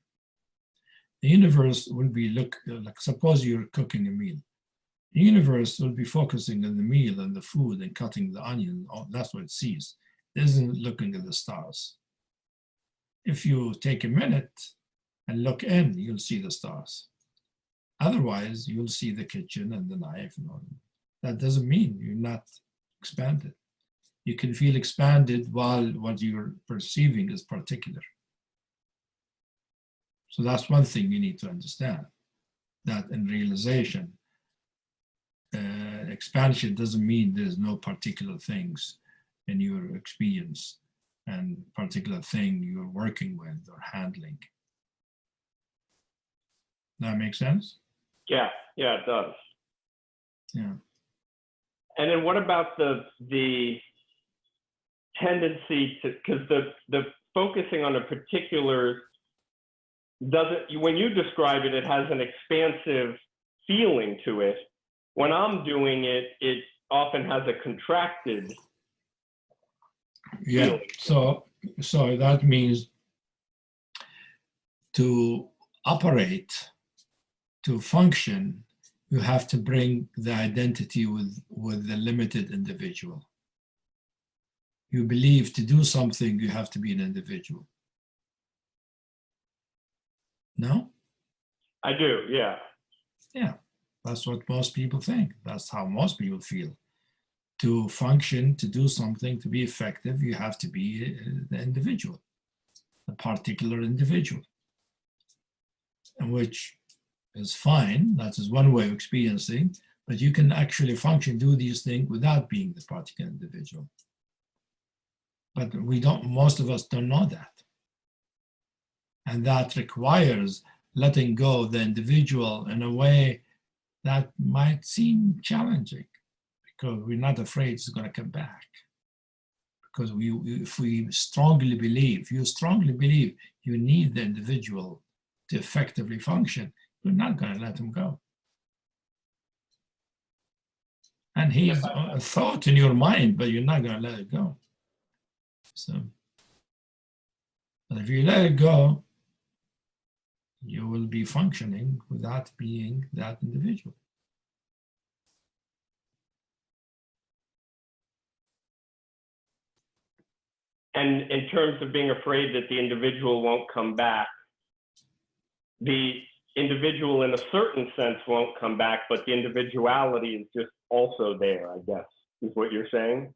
The universe will be like suppose you're cooking a meal. The universe will be focusing on the meal and the food and cutting the onion. That's what it sees. It isn't looking at the stars. If you take a minute and look in, you'll see the stars. Otherwise, you'll see the kitchen and the knife. And all. That doesn't mean you're not expanded. You can feel expanded while what you're perceiving is particular. So that's one thing you need to understand, that in realization, expansion doesn't mean there's no particular things in your experience and particular thing you're working with or handling. That make sense? Yeah, it does. Yeah. And then what about the tendency to, because the focusing on a particular doesn't, when you describe it, it has an expansive feeling to it. When I'm doing it, it often has a contracted feeling. So that means to operate, to function, you have to bring the identity with the limited individual. You believe to do something, you have to be an individual. No? I do, yeah. Yeah, that's what most people think. That's how most people feel. To function, to do something, to be effective, you have to be the individual, a particular individual, which is fine. That is one way of experiencing, but you can actually function, do these things without being the particular individual. But we don't, most of us don't know that. And that requires letting go of the individual in a way that might seem challenging because we're not afraid it's going to come back. Because if we strongly believe, you strongly believe you need the individual to effectively function, you're not going to let him go. And he's a thought in your mind, but you're not going to let it go. So, but if you let it go, you will be functioning without being that individual. And in terms of being afraid that the individual won't come back, the individual in a certain sense won't come back, but the individuality is just also there, I guess, is what you're saying?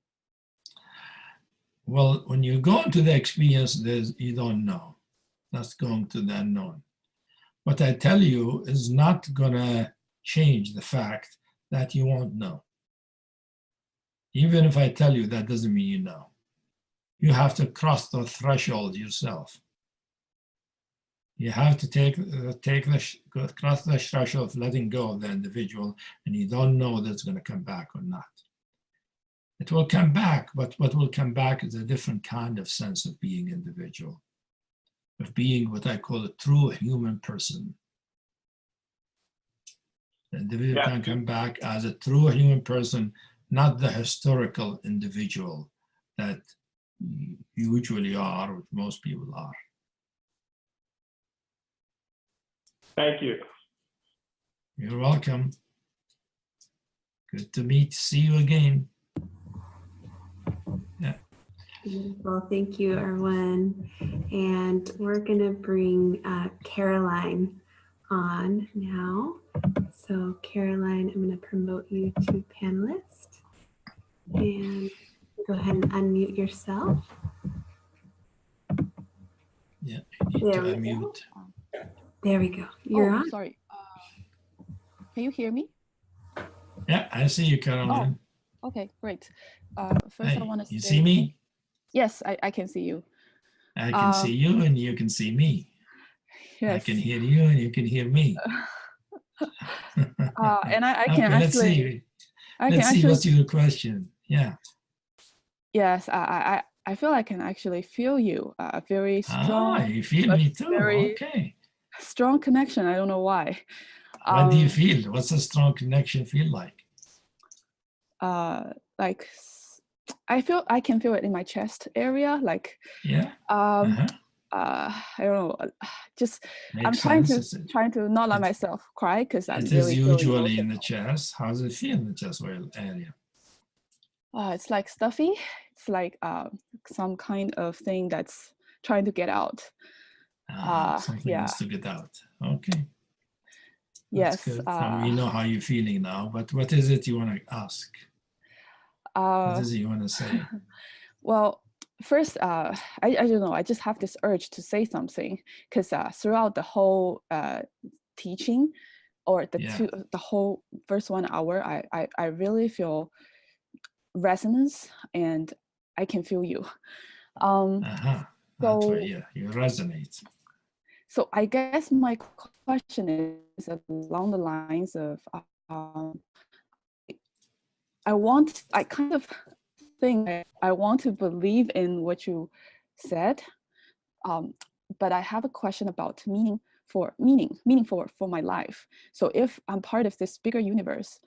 Well, when you go into the experience, you don't know. That's going to the unknown. What I tell you is not going to change the fact that you won't know. Even if I tell you, that doesn't mean you know. You have to cross the threshold yourself. You have to cross the threshold of letting go of the individual, and you don't know that it's going to come back or not. It will come back, but what will come back is a different kind of sense of being individual, of being what I call a true human person. The individual can come back as a true human person, not the historical individual that you usually are, what most people are. Thank you. You're welcome. Good to see you again. Yeah. Beautiful. Thank you, Erwin. And we're going to bring Caroline on now. So Caroline, I'm going to promote you to panelist. And go ahead and unmute yourself. Yeah, you need to unmute. There we go. You're on. Sorry. Can you hear me? Yeah, I see you, Caroline. Oh, okay, great. First, Hey, I want to say. You see me? Yes, I can see you. I can see you, and you can see me. Yes. I can hear you, and you can hear me. And I can okay, actually. Let's see. What's your question? Yeah. Yes, I feel I can actually feel you. Very strong. Ah, you feel me too. Okay. Strong connection. I don't know why. What do you feel? What's a strong connection feel like? Like I can feel it in my chest area. Like I don't know, just I'm Makes trying sense. to not let it- myself cry because I'm It is really feeling usually in the emotional. chest. How does it feel in the chest area? It's like stuffy. It's like some kind of thing that's trying to get out. Something Yeah. needs to get out. Okay, that's Yes. good. So we know how you're feeling now, but what is it you want to ask? What Uh, is it you want to say? well, first, I don't know. I just have this urge to say something because throughout the whole teaching, or Yeah. the whole first 1 hour, I really feel resonance, and I can feel you. Uh-huh. That's right. So Yeah, you resonate. so I guess my question is along the lines of I kind of think I want to believe in what you said, but I have a question about meaning for my life. So if I'm part of this bigger universe,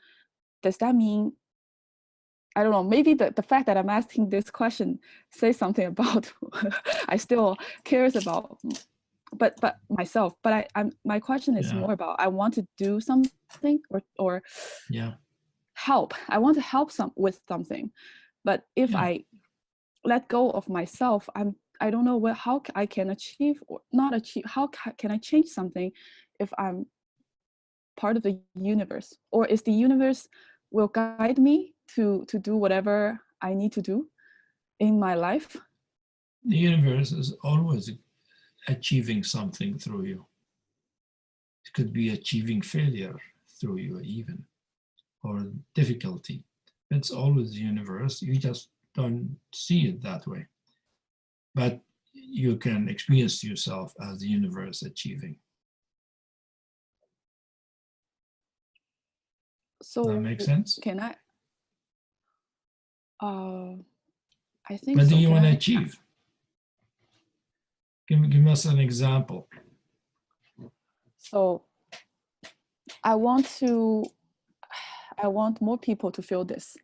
does that mean, I don't know, maybe the fact that I'm asking this question says something about I still cares about but myself. But my question is Yeah. more about I want to do something or Yeah. help. I want to help with something. But if Yeah. I let go of myself, I don't know how I can achieve or not achieve. How can I change something if I'm part of the universe? Or is the universe will guide me to do whatever I need to do in my life? The universe is always achieving something through you. It could be achieving failure through you even, or difficulty. It's always the universe. You just don't see it that way. But you can experience yourself as the universe achieving. So Does that make sense? can I? I think What do so. you Can want to I? achieve? Give us an example. So I want more people to feel this.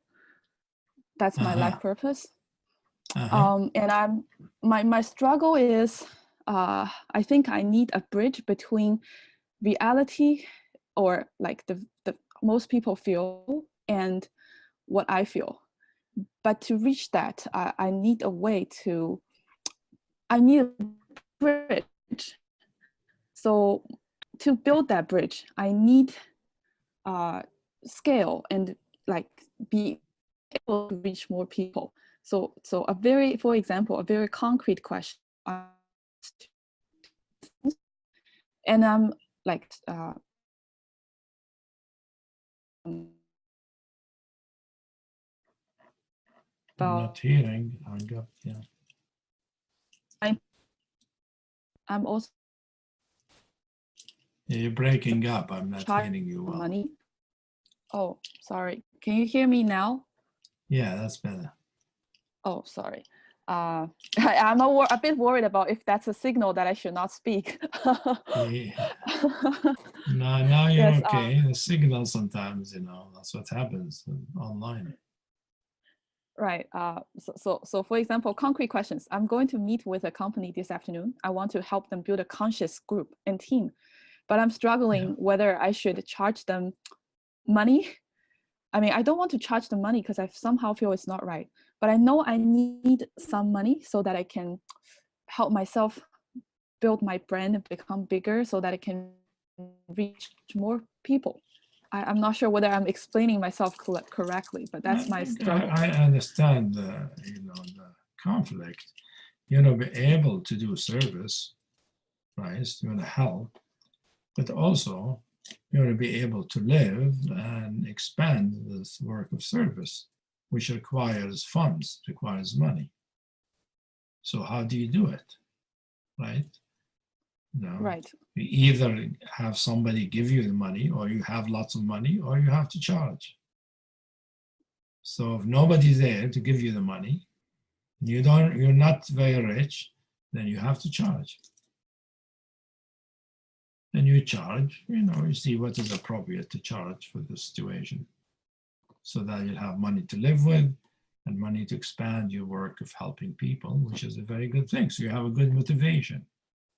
That's my life purpose. And my struggle is I think I need a bridge between reality, or like the most people feel, and what I feel. But to reach that, I need a way to, I need a bridge. So to build that bridge, I need scale and like be able to reach more people. So for example, a very concrete question. And I'm like I'm about not hearing. Yeah. I'm also You're breaking up. I'm not hearing you well. money. Oh, sorry. Can you hear me now? Yeah, that's better. Oh, sorry. I'm a bit worried about if that's a signal that I should not speak. Yeah. No, now you're Yes, okay. The signal sometimes, that's what happens online. right. So for example, concrete questions. I'm going to meet with a company this afternoon. I want to help them build a conscious group and team, but I'm struggling whether I should charge them money. I mean, I don't want to charge them money because I somehow feel it's not right, but I know I need some money so that I can help myself build my brand and become bigger so that I can reach more people. I'm not sure whether I'm explaining myself correctly, but that's my struggle. I understand the conflict. You want to be able to do service, right? You want to help, but also you want to be able to live and expand this work of service, which requires funds, requires money. So how do you do it, right? Right. You either have somebody give you the money, or you have lots of money, or you have to charge. So if nobody's there to give you the money, you're not very rich, then you have to charge. Then you charge, you see what is appropriate to charge for the situation, so that you'll have money to live with and money to expand your work of helping people, which is a very good thing. So you have a good motivation.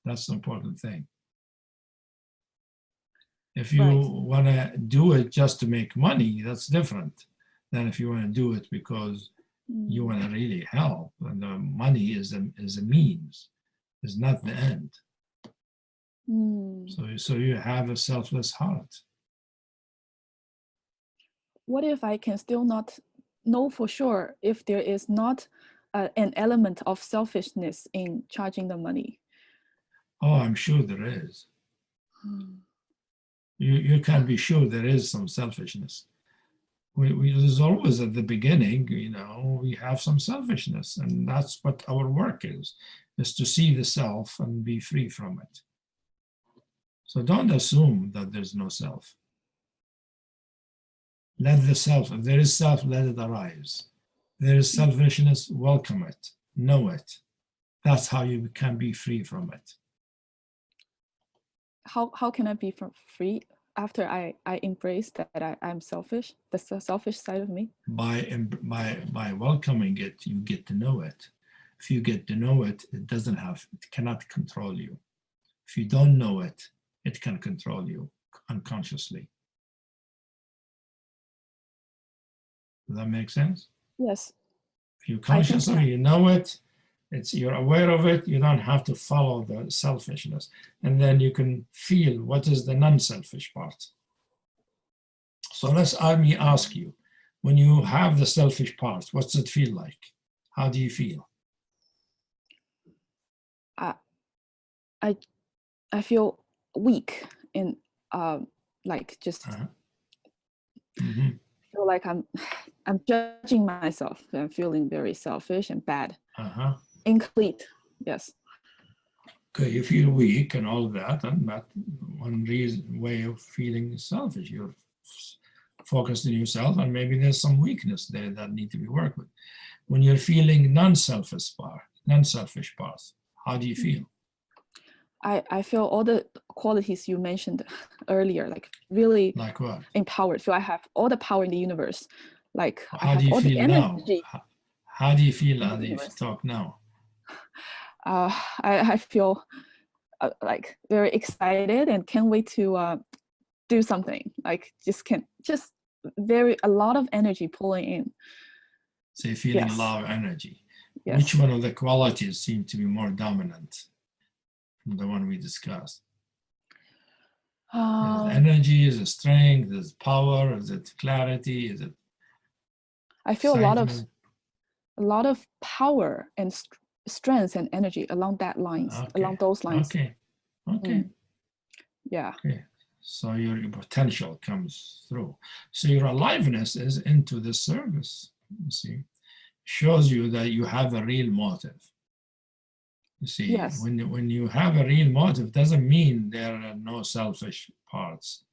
That's the important thing. If you Right. want to do it just to make money, that's different than if you want to do it because you want to really help. And the money is a means, is not the end. So you have a selfless heart. What if I can still not know for sure if there is not an element of selfishness in charging the money? Oh, I'm sure there is. You can be sure there is some selfishness. There's always at the beginning, we have some selfishness, and that's what our work is to see the self and be free from it. So don't assume that there's no self. Let the self, if there is self, let it arise. If there is selfishness, welcome it, know it. That's how you can be free from it. How can I be free after I embrace that I'm selfish, the selfish side of me? By welcoming it, you get to know it. If you get to know it, it cannot control you. If you don't know it, it can control you unconsciously. Does that make sense? Yes. If you consciously you know it, you're aware of it, you don't have to follow the selfishness. And then you can feel what is the non-selfish part. So let me ask you, when you have the selfish part, what's it feel like? How do you feel? I feel weak and like just feel like I'm judging myself. I'm feeling very selfish and bad. Incomplete. Yes. Okay, you feel weak and all that, and that one way of feeling selfish. You're focused on yourself, and maybe there's some weakness there that need to be worked with. When you're feeling non-selfish parts, how do you feel? I feel all the qualities you mentioned earlier, like really like what? Empowered. So I have all the power in the universe. Like how I have do you all feel the energy. now? How do you feel as you talk now? I feel like very excited and can't wait to do something. Like just a lot of energy pulling in. So you're feeling a lot of energy. Yes. Which one of the qualities seem to be more dominant from the one we discussed? Is it energy? Is it strength? Is it power? Is it clarity? Is it? I feel a lot of power and strength and energy along those lines. Okay. Yeah. Okay. So your potential comes through. So your aliveness is into the service. You see, shows you that you have a real motive. You see, yes. when you have a real motive, doesn't mean there are no selfish parts.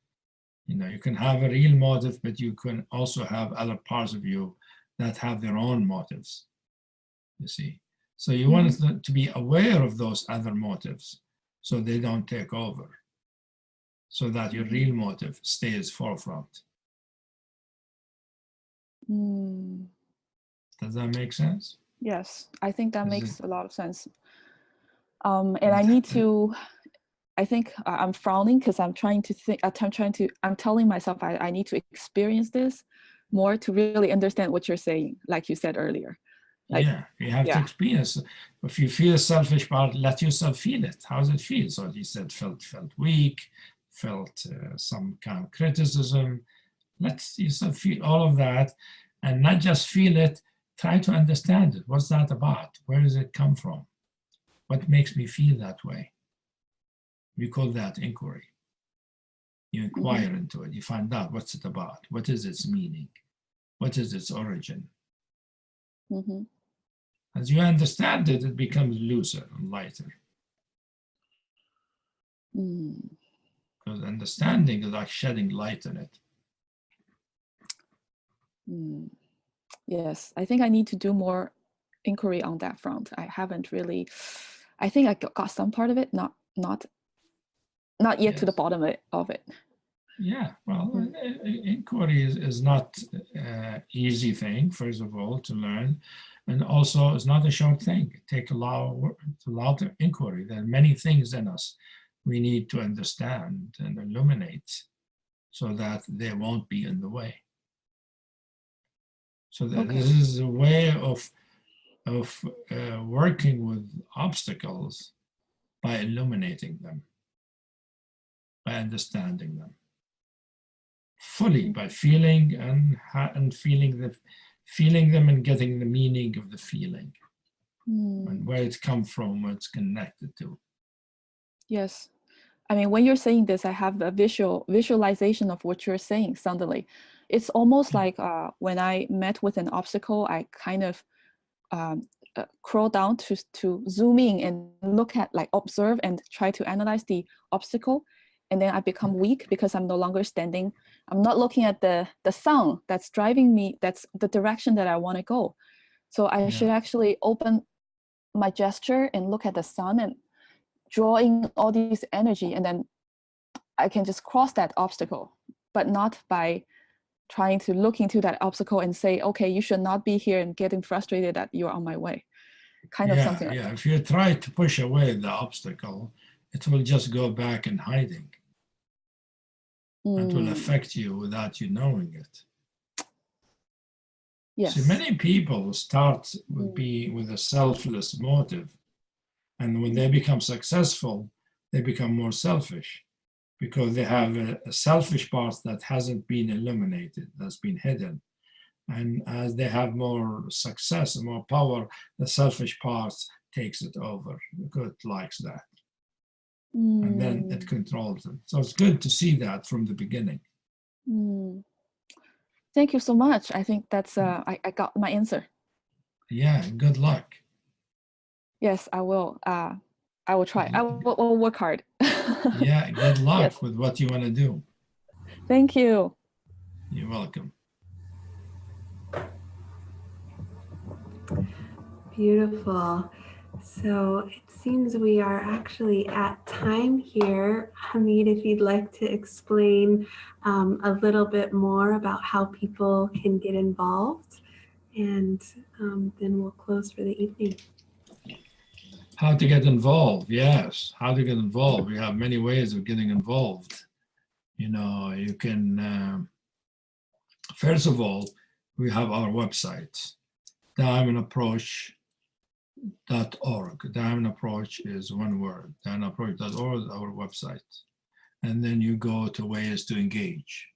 You can have a real motive, but you can also have other parts of you that have their own motives. You see, so you want to be aware of those other motives, so they don't take over, so that your real motive stays forefront. Does that make sense? Yes, I think that makes a lot of sense. And I need to, I think I'm frowning because I'm trying to think, I'm telling myself I need to experience this more to really understand what you're saying, like you said earlier. Like, yeah, you have to experience. If you feel a selfish part, let yourself feel it. How does it feel? So he said, felt weak, felt some kind of criticism. Let yourself feel all of that, and not just feel it. Try to understand it. What's that about? Where does it come from? What makes me feel that way? We call that inquiry. You inquire into it. You find out what's it about. What is its meaning? What is its origin? As you understand it, it becomes looser and lighter. Because understanding is like shedding light on it. Yes, I think I need to do more inquiry on that front. I haven't really, I think I got some part of it, not yet to the bottom of it. Yeah, well, inquiry is not an easy thing, first of all, to learn. And also, it's not a short thing. It takes a lot of inquiry. There are many things in us we need to understand and illuminate so that they won't be in the way. So that this is a way of working with obstacles by illuminating them, by understanding them fully, by feeling and feeling them and getting the meaning of the feeling and where it's come from, what it's connected to. Yes. I mean, when you're saying this, I have a visualization of what you're saying suddenly. It's almost like when I met with an obstacle, I kind of crawl down to zoom in and look at, like, observe and try to analyze the obstacle. And then I become weak because I'm no longer standing. I'm not looking at the sun that's driving me. That's the direction that I want to go. So I should actually open my gesture and look at the sun and draw in all this energy, and then I can just cross that obstacle, but not by trying to look into that obstacle and say, okay, you should not be here, and getting frustrated that you're on my way. Kind of something like that. If you try to push away the obstacle, it will just go back in hiding. It will affect you without you knowing it. Yes. See, many people start with a selfless motive. And when they become successful, they become more selfish because they have a selfish part that hasn't been illuminated, that's been hidden. And as they have more success and more power, the selfish part takes it over because it likes that. And then it controls them. So it's good to see that from the beginning. Thank you so much. I think that's, I got my answer. Yeah, good luck. Yes, I will. I will try. I will work hard. Yeah, good luck with what you want to do. Thank you. You're welcome. Beautiful. So it seems we are actually at time here. Hamid, if you'd like to explain a little bit more about how people can get involved, and then we'll close for the evening. How to get involved? Yes, how to get involved. We have many ways of getting involved. You know, you can, first of all, we have our website, diamondapproach.org. Diamond Approach is one word. Diamondapproach.org is our website. And then you go to ways to engage.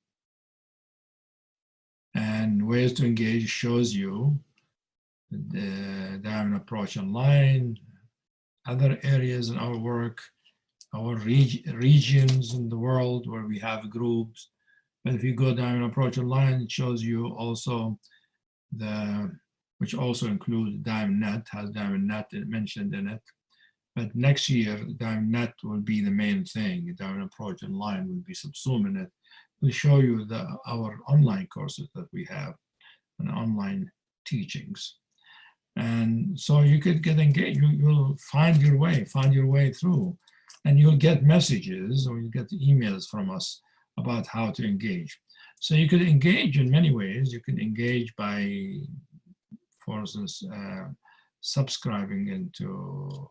And ways to engage shows you the Diamond Approach online, other areas in our work, our regions in the world where we have groups. But if you go Diamond Approach online, it shows you also which also includes DiamondNet, has DiamondNet mentioned in it. But next year, DiamondNet will be the main thing. Diamond Approach online will be subsuming it. We'll show you our online courses that we have and online teachings. And so you could get engaged. You'll find your way through, and you'll get messages or you get emails from us about how to engage. So you could engage in many ways. You can engage by, for instance, subscribing into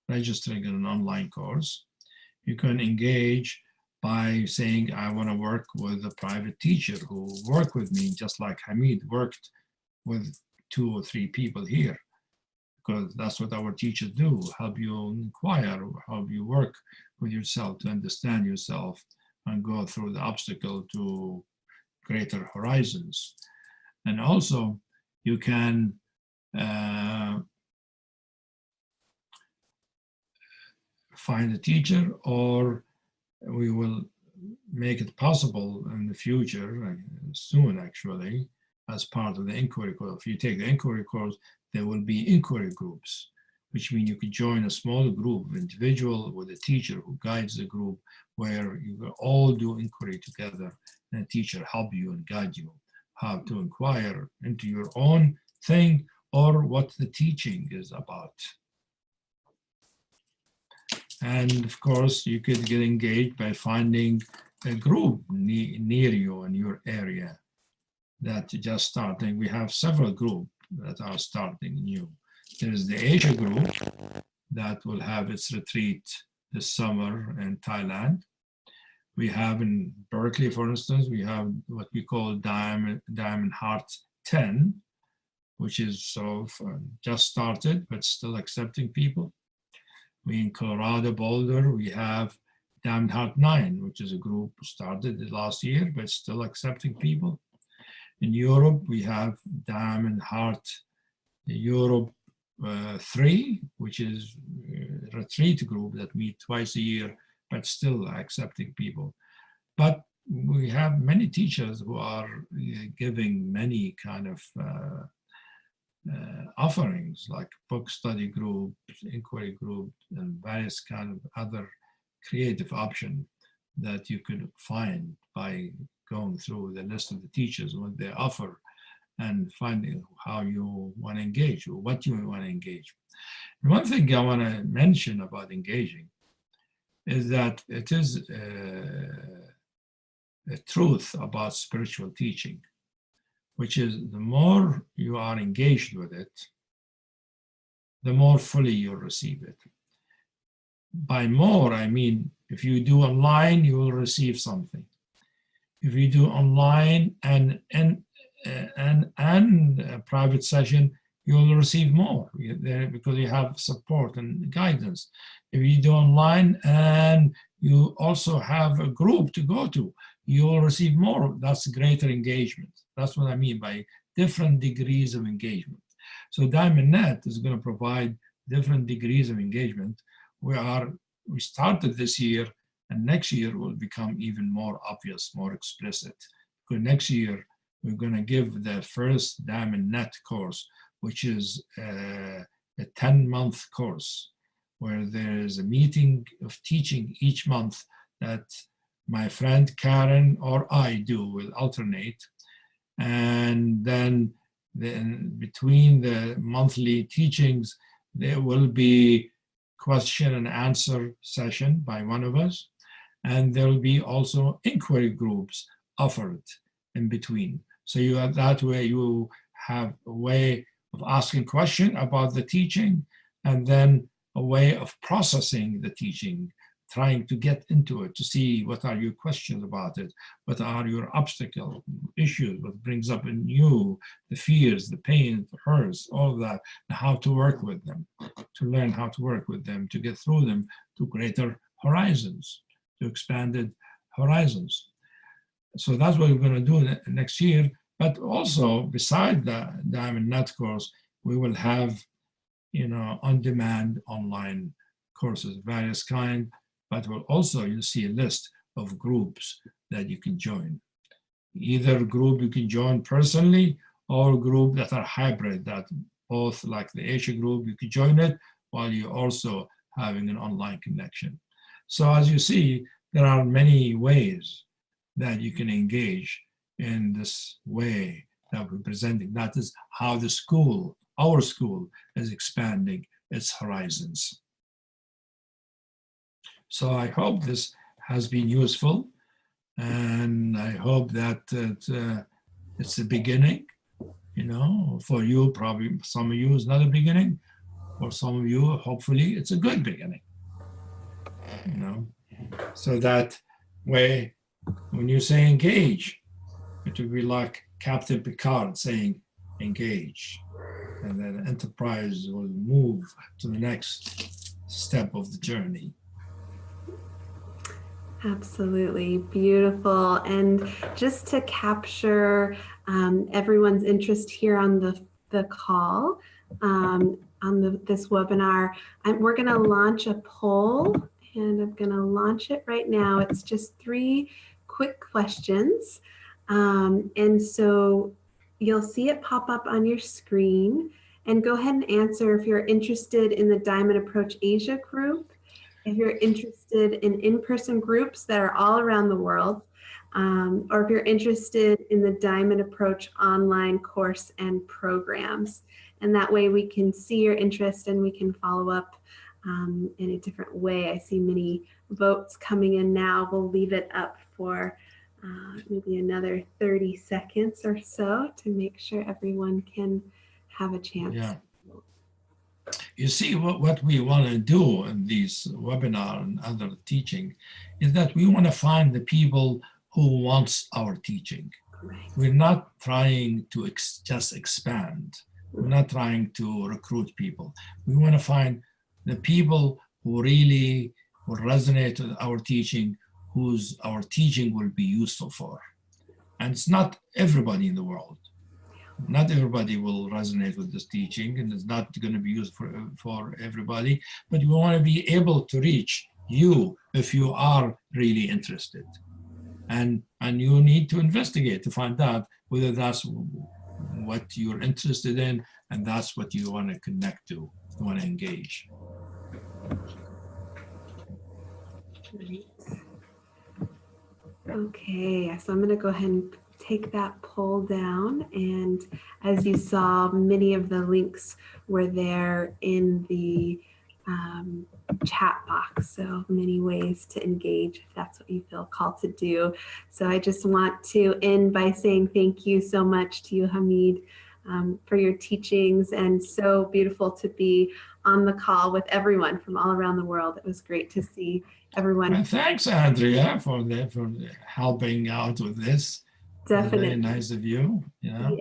registering in an online course. You can engage by saying, I want to work with a private teacher who work with me, just like Hamid worked with 2 or 3 people here, because that's what our teachers do, help you inquire, help you work with yourself to understand yourself and go through the obstacle to greater horizons. And also you can find a teacher, or we will make it possible in the future, soon actually, as part of the inquiry course. If you take the inquiry course, there will be inquiry groups, which means you can join a small group, individual with a teacher who guides the group, where you will all do inquiry together, and a teacher help you and guide you how to inquire into your own thing or what the teaching is about. And of course, you could get engaged by finding a group near you in your area that just starting. We have several groups that are starting new. There is the Asia group that will have its retreat this summer in Thailand. We have in Berkeley, for instance, we have what we call Diamond Heart 10, which is just started, but still accepting people. We in Colorado, Boulder, we have Diamond Heart 9, which is a group started last year, but still accepting people. In Europe, we have Diamond Heart Europe 3, which is a retreat group that meet twice a year, but still accepting people. But we have many teachers who are giving many kind of offerings like book study groups, inquiry groups, and various kind of other creative options that you could find by going through the list of the teachers, what they offer, and finding how you want to engage or what you want to engage. And one thing I want to mention about engaging is that it is a truth about spiritual teaching, which is the more you are engaged with it, the more fully you'll receive it. By more, I mean, if you do online, you will receive something. If you do online and a private session, you will receive more because you have support and guidance. If you do online and you also have a group to go to, you will receive more. That's greater engagement. That's what I mean by different degrees of engagement. So DiamondNet is going to provide different degrees of engagement. We started this year, and next year will become even more obvious, more explicit. Because next year, we're going to give the first DiamondNet course, which is a 10-month course, where there is a meeting of teaching each month that my friend Karen or I do, will alternate. And then between the monthly teachings, there will be question and answer session by one of us. And there will be also inquiry groups offered in between. So that way you have a way of asking questions about the teaching, and then a way of processing the teaching, trying to get into it to see what are your questions about it, what are your obstacle issues, what brings up in you, the fears, the pain, the hurts, all of that, and how to work with them, to learn how to work with them, to get through them to greater horizons, to expanded horizons. So that's what we're going to do next year. But also, beside the DiamondNet course, we will have, on-demand online courses, various kind. But we'll also, you'll see a list of groups that you can join. Either a group you can join personally, or a group that are hybrid, that both, like the Asia group, you can join it while you're also having an online connection. So as you see, there are many ways that you can engage in this way that we're presenting. That is how the school, our school, is expanding its horizons. So I hope this has been useful, and I hope that it's the beginning. For you, probably some of you is not a beginning. For some of you, hopefully, it's a good beginning. So that way, when you say engage, it will be like Captain Picard saying engage, and then Enterprise will move to the next step of the journey. Absolutely beautiful. And just to capture everyone's interest here on the call, on this webinar, we're going to launch a poll, and I'm going to launch it right now. It's just 3 quick questions. And so you'll see it pop up on your screen, and go ahead and answer if you're interested in the Diamond Approach Asia group, if you're interested in in-person groups that are all around the world, or if you're interested in the Diamond Approach online course and programs. And that way we can see your interest and we can follow up in a different way. I see many votes coming in now. We'll leave it up for maybe another 30 seconds or so to make sure everyone can have a chance. Yeah. You see, what we want to do in these webinar and other teaching is that we want to find the people who wants our teaching. Right. We're not trying to just expand. We're not trying to recruit people. We want to find the people who really will resonate with our teaching, whose our teaching will be useful for. And it's not everybody in the world. Not everybody will resonate with this teaching, and it's not going to be used for everybody, but we want to be able to reach you if you are really interested. And you need to investigate to find out whether that's what you're interested in, and that's what you want to connect to, you want to engage. Great. Okay, so I'm going to go ahead and take that poll down. And as you saw, many of the links were there in the chat box. So many ways to engage if that's what you feel called to do. So I just want to end by saying thank you so much to you, Hamid, for your teachings, and so beautiful to be on the call with everyone from all around the world. It was great to see everyone. And thanks, Andrea, for helping out with this. Definitely. Very nice of you. Yeah.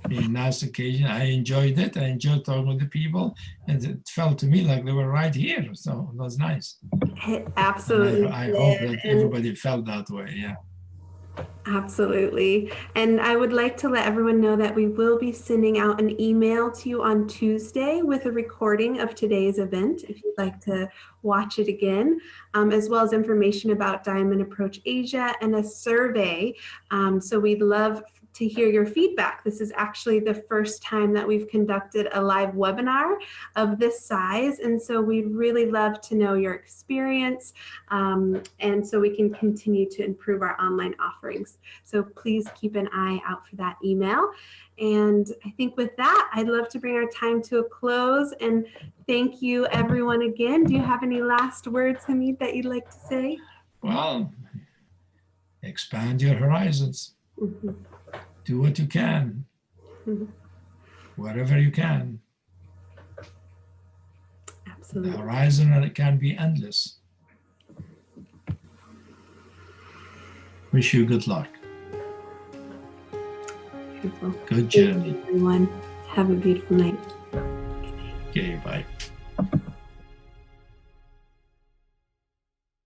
Yes. A nice occasion. I enjoyed it. I enjoyed talking with the people, and it felt to me like they were right here. So it was nice. It absolutely. I hope that everybody felt that way. Yeah. Absolutely. And I would like to let everyone know that we will be sending out an email to you on Tuesday with a recording of today's event, if you'd like to watch it again, as well as information about Diamond Approach Asia and a survey. So we'd love to hear your feedback. This is actually the first time that we've conducted a live webinar of this size. And so we'd really love to know your experience, and so we can continue to improve our online offerings. So please keep an eye out for that email. And I think with that, I'd love to bring our time to a close, and thank you everyone again. Do you have any last words, Hamid, that you'd like to say? Well, expand your horizons. Mm-hmm. Do what you can, wherever you can. Absolutely. The horizon can be endless. Wish you good luck. Beautiful. Good journey. Thank you, everyone. Have a beautiful night. Okay, bye.